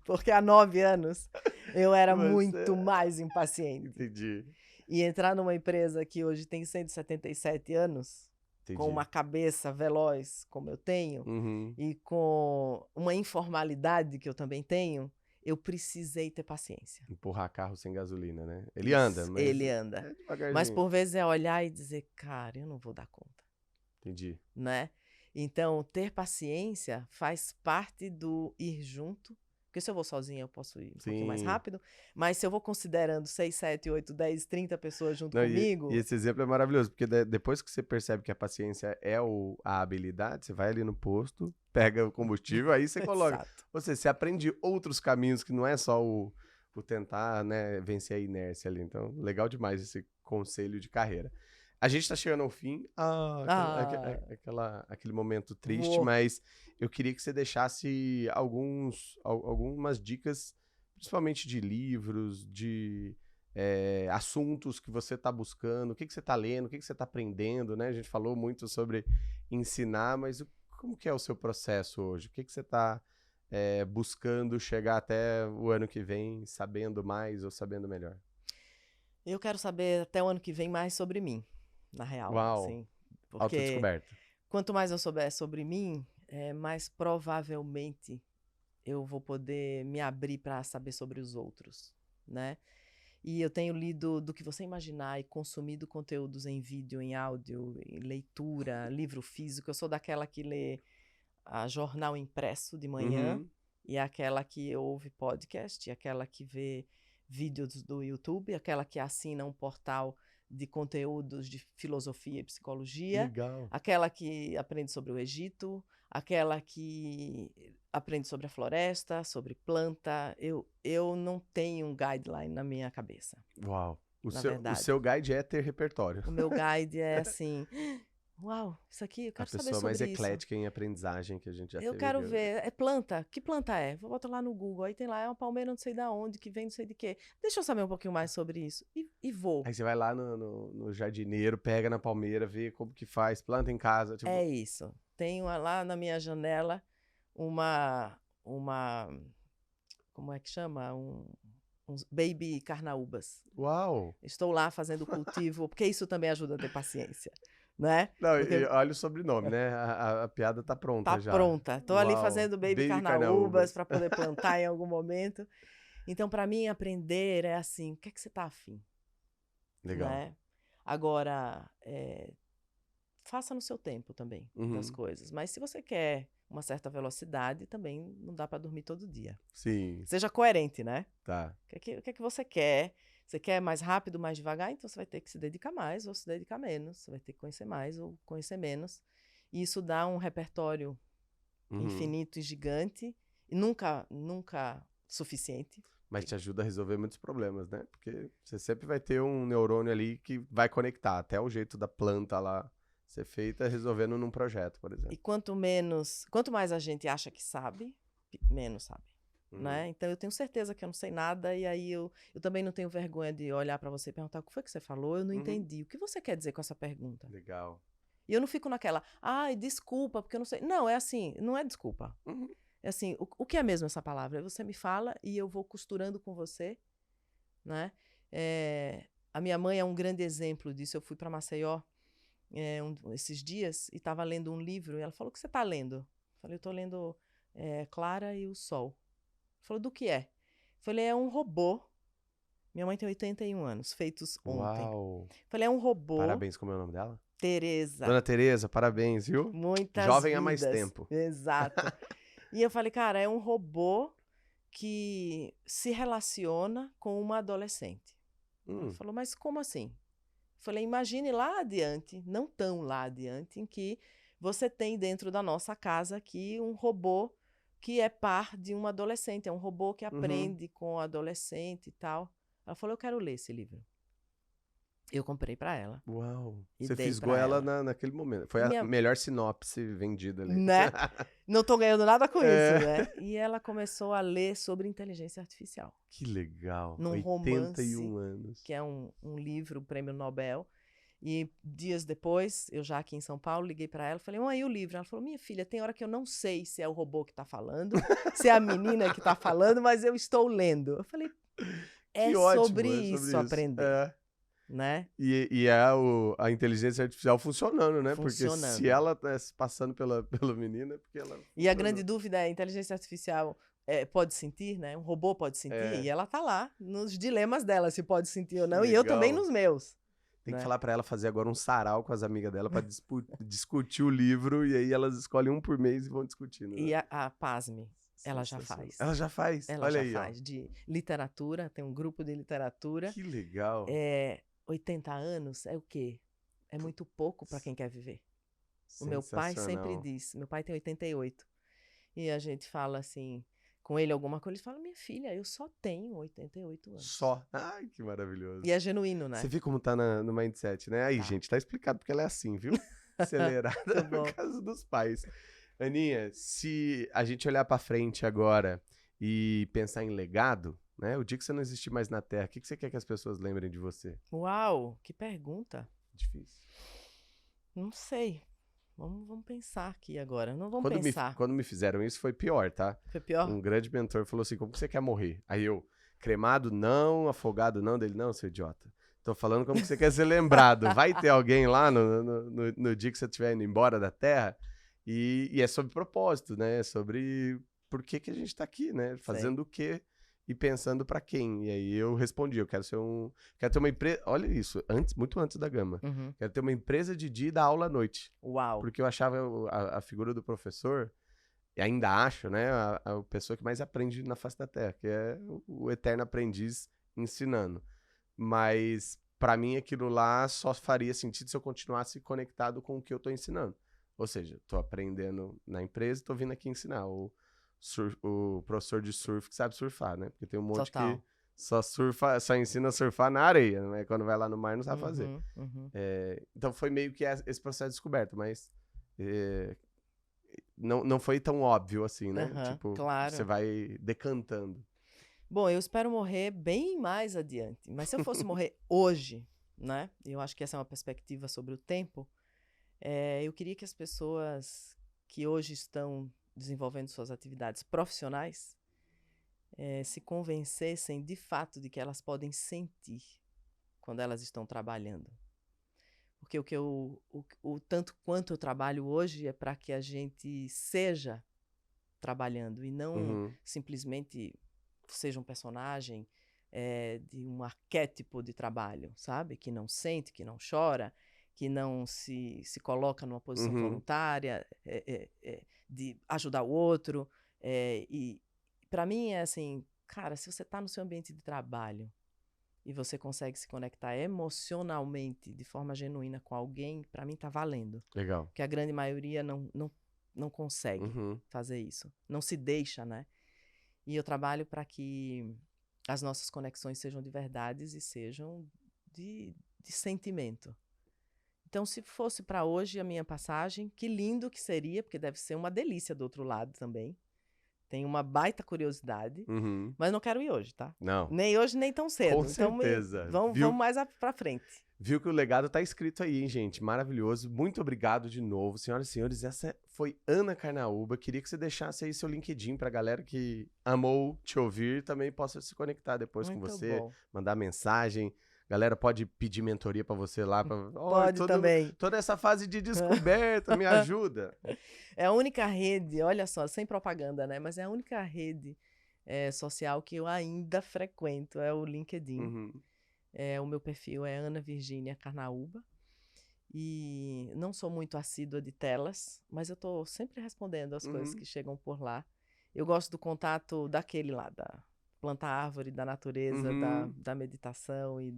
S2: Porque há 9 anos eu era muito mais impaciente.
S1: Entendi.
S2: E entrar numa empresa que hoje tem 177 anos, com uma cabeça veloz como eu tenho, e com uma informalidade que eu também tenho, eu precisei ter paciência.
S1: Empurrar carro sem gasolina, né? Ele anda, mas...
S2: Ele anda. Mas por vezes é olhar e dizer, cara, eu não vou dar conta.
S1: Entendi.
S2: Né? Então, ter paciência faz parte do ir junto Porque se eu vou sozinha, eu posso ir um pouquinho mais rápido. Mas se eu vou considerando 6, 7, 8, 10, 30 pessoas junto comigo...
S1: E esse exemplo é maravilhoso, porque depois que você percebe que a paciência é a habilidade, você vai ali no posto, pega o combustível, aí você coloca.
S2: Exato.
S1: Ou seja, você aprende outros caminhos que não é só o tentar, né, vencer a inércia ali. Então, legal demais esse conselho de carreira. A gente tá chegando ao fim. Aquele momento triste, mas eu queria que você deixasse algumas dicas, principalmente de livros, de assuntos que você tá buscando, o que você tá lendo, o que você tá aprendendo, né? A gente falou muito sobre ensinar, mas como que é o seu processo hoje? O que você tá buscando chegar até o ano que vem sabendo mais ou sabendo melhor?
S2: Eu quero saber até o ano que vem mais sobre mim. Na real,
S1: Uau,
S2: assim, porque
S1: autodescoberta.
S2: Quanto mais eu souber sobre mim, mais provavelmente eu vou poder me abrir para saber sobre os outros, né? E eu tenho lido do que você imaginar e consumido conteúdos em vídeo, em áudio, em leitura, livro físico. Eu sou daquela que lê jornal impresso de manhã e aquela que ouve podcast, e aquela que vê vídeos do YouTube, aquela que assina um portal de conteúdos de filosofia e psicologia.
S1: Legal.
S2: Aquela que aprende sobre o Egito, aquela que aprende sobre a floresta, sobre planta. Eu não tenho um guideline na minha cabeça.
S1: Uau. O seu guide é ter repertório.
S2: O meu guide é assim... Uau, isso aqui, eu quero saber sobre isso.
S1: A pessoa mais eclética em aprendizagem que a gente já teve.
S2: Eu quero ver, é planta? Que planta é? Vou botar lá no Google, aí tem lá, é uma palmeira não sei de onde, que vem não sei de quê. Deixa eu saber um pouquinho mais sobre isso. E vou.
S1: Aí você vai lá no jardineiro, pega na palmeira, vê como que faz, planta em casa. Tipo...
S2: É isso. Tenho lá na minha janela uma como é que chama? Uns baby carnaúbas.
S1: Uau!
S2: Estou lá fazendo cultivo, porque isso também ajuda a ter paciência. Né?
S1: Não, porque... olha o sobrenome, né? A piada tá pronta já.
S2: Tá pronta. Tô ali fazendo baby carnaúbas para poder plantar em algum momento. Então, para mim, aprender é assim, o que é que você tá afim?
S1: Legal.
S2: Né? Agora, faça no seu tempo também das coisas. Mas se você quer uma certa velocidade, também não dá para dormir todo dia.
S1: Sim.
S2: Seja coerente, né?
S1: Tá.
S2: O que é que você quer? Você quer mais rápido, mais devagar? Então você vai ter que se dedicar mais ou se dedicar menos. Você vai ter que conhecer mais ou conhecer menos. E isso dá um repertório infinito e gigante. E nunca suficiente.
S1: Mas te ajuda a resolver muitos problemas, né? Porque você sempre vai ter um neurônio ali que vai conectar. Até o jeito da planta lá ser feita resolvendo num projeto, por exemplo.
S2: E quanto mais a gente acha que sabe, menos sabe. Né? Então eu tenho certeza que eu não sei nada e aí eu também não tenho vergonha de olhar para você e perguntar o que foi que você falou, eu não entendi. O que você quer dizer com essa pergunta?
S1: Legal.
S2: E eu não fico naquela, desculpa, porque eu não sei. Não, é assim, não é desculpa. É assim, o que é mesmo essa palavra? Você me fala e eu vou costurando com você, né? A minha mãe é um grande exemplo disso. Eu fui para Maceió esses dias e estava lendo um livro e ela falou, o que você está lendo? Eu falei, eu estou lendo Clara e o Sol. Falou, do que é? Falei, é um robô. Minha mãe tem 81 anos, feitos ontem.
S1: Uau!
S2: Falei, é um robô.
S1: Parabéns, como é o nome dela?
S2: Tereza.
S1: Dona Tereza, parabéns, viu?
S2: Muitas
S1: Jovem
S2: vidas.
S1: há mais tempo.
S2: Exato. E eu falei, cara, é um robô que se relaciona com uma adolescente. Ela falou, mas como assim? Eu falei, imagine lá adiante, não tão lá adiante, em que você tem dentro da nossa casa aqui um robô que é par de uma adolescente, é um robô que aprende com o adolescente e tal. Ela falou, eu quero ler esse livro. Eu comprei para ela.
S1: Uau! Você fisgou ela naquele momento. Foi a melhor sinopse vendida ali.
S2: Né? Não tô ganhando nada com isso, né? E ela começou a ler sobre inteligência artificial.
S1: Que legal!
S2: Num
S1: 81 anos.
S2: Que é um livro, prêmio Nobel. E dias depois, eu já aqui em São Paulo, liguei para ela e falei, mãe, e o livro? Ela falou, minha filha, tem hora que eu não sei se é o robô que está falando, se é a menina que está falando, mas eu estou lendo. Eu falei, sobre isso aprender. Né?
S1: E a inteligência artificial funcionando, né? Funcionando. Porque se ela está passando pela menina, é porque ela...
S2: E a grande dúvida é, a inteligência artificial pode sentir, né? Um robô pode sentir, e ela tá lá nos dilemas dela, se pode sentir ou não, e eu também nos meus.
S1: Tem que falar pra ela fazer agora um sarau com as amigas dela pra discutir o livro, e aí elas escolhem um por mês e vão discutindo. Né?
S2: E pasme, Ela já faz.
S1: Ela já faz?
S2: Ela
S1: Olha
S2: já
S1: aí,
S2: faz. De literatura, tem um grupo de literatura.
S1: Que legal.
S2: 80 anos é o quê? É muito pouco para quem quer viver. O meu pai sempre diz, meu pai tem 88, e a gente fala assim, com ele alguma coisa, ele fala, minha filha, eu só tenho 88 anos.
S1: Só? Ai, que maravilhoso.
S2: E é genuíno, né?
S1: Você vê como tá no mindset, né? Aí, gente, tá explicado porque ela é assim, viu? Acelerada no caso dos pais. Aninha, se a gente olhar pra frente agora e pensar em legado, né? O dia que você não existir mais na Terra, o que você quer que as pessoas lembrem de você?
S2: Uau, que pergunta.
S1: Difícil.
S2: Não sei. Vamos pensar aqui agora. Não vamos pensar.
S1: Quando me fizeram isso, foi pior, tá?
S2: Foi pior?
S1: Um grande mentor falou assim, como que você quer morrer? Aí eu, cremado não, afogado não, dele, não, seu idiota. Tô falando como que você quer ser lembrado. Vai ter alguém lá no dia que você estiver indo embora da Terra e é sobre propósito, né? É sobre por que a gente tá aqui, né? Fazendo o quê e pensando pra quem. E aí eu respondi, eu quero ter uma empresa, olha isso, muito antes da Gama.
S2: Uhum.
S1: Quero ter uma empresa de dia e dar aula à noite.
S2: Uau.
S1: Porque eu achava a figura do professor, e ainda acho, né, a pessoa que mais aprende na face da Terra, que é o eterno aprendiz ensinando. Mas, pra mim, aquilo lá só faria sentido se eu continuasse conectado com o que eu tô ensinando. Ou seja, tô aprendendo na empresa e tô vindo aqui ensinar. O professor de surf que sabe surfar, né? Porque tem um monte
S2: Total.
S1: que só ensina a surfar na areia, né? Quando vai lá no mar não sabe fazer.
S2: Uhum.
S1: Então foi meio que esse processo de descoberta, mas não foi tão óbvio assim, né? Tipo,
S2: claro.
S1: você vai decantando.
S2: Bom, eu espero morrer bem mais adiante, mas se eu fosse morrer hoje, né? Eu acho que essa é uma perspectiva sobre o tempo. Eu queria que as pessoas que hoje estão desenvolvendo suas atividades profissionais se convencessem de fato de que elas podem sentir quando elas estão trabalhando. Porque o tanto quanto eu trabalho hoje é para que a gente seja trabalhando e não simplesmente seja um personagem de um arquétipo de trabalho, sabe? Que não sente, que não chora, que não se coloca numa posição voluntária, de ajudar o outro. E para mim é assim, cara, se você está no seu ambiente de trabalho e você consegue se conectar emocionalmente, de forma genuína com alguém, para mim tá valendo.
S1: Legal.
S2: Porque a grande maioria não consegue fazer isso. Não se deixa, né? E eu trabalho para que as nossas conexões sejam de verdades e sejam de sentimento. Então, se fosse para hoje a minha passagem, que lindo que seria, porque deve ser uma delícia do outro lado também. Tenho uma baita curiosidade, mas não quero ir hoje, tá?
S1: Não.
S2: Nem hoje, nem tão cedo.
S1: Com certeza.
S2: Então, vamos mais pra frente.
S1: Viu que o legado tá escrito aí, hein, gente? Maravilhoso. Muito obrigado de novo. Senhoras e senhores, essa foi Ana Carnaúba. Queria que você deixasse aí seu LinkedIn pra galera que amou te ouvir também possa se conectar depois com você,
S2: bom.
S1: mandar mensagem. Galera pode pedir mentoria pra você lá.
S2: Pode também.
S1: Toda essa fase de descoberta, me ajuda.
S2: É a única rede, olha só, sem propaganda, né? Mas é a única rede social que eu ainda frequento, é o LinkedIn. O meu perfil é Ana Virgínia Carnaúba. E não sou muito assídua de telas, mas eu tô sempre respondendo as coisas que chegam por lá. Eu gosto do contato daquele lá, da planta árvore, da natureza, da meditação e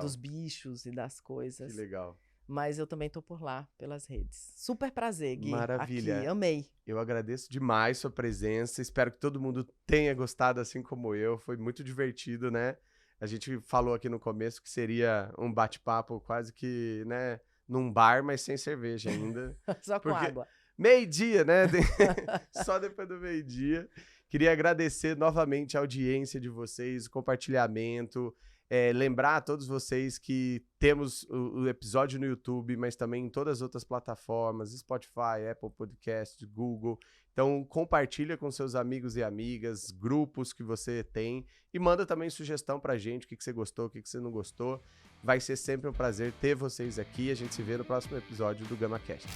S2: dos bichos e das coisas.
S1: Que legal.
S2: Mas eu também tô por lá, pelas redes. Super prazer, Gui.
S1: Maravilha.
S2: Aqui, amei.
S1: Eu agradeço demais sua presença. Espero que todo mundo tenha gostado assim como eu. Foi muito divertido, né? A gente falou aqui no começo que seria um bate-papo quase que, né, num bar, mas sem cerveja ainda.
S2: Só com água.
S1: Meio-dia, né? Só depois do meio-dia. Queria agradecer novamente a audiência de vocês, o compartilhamento. Lembrar a todos vocês que temos o episódio no YouTube, mas também em todas as outras plataformas, Spotify, Apple Podcasts, Google. Então, compartilha com seus amigos e amigas, grupos que você tem e manda também sugestão pra gente, o que você gostou, o que você não gostou. Vai ser sempre um prazer ter vocês aqui. A gente se vê no próximo episódio do GamaCast.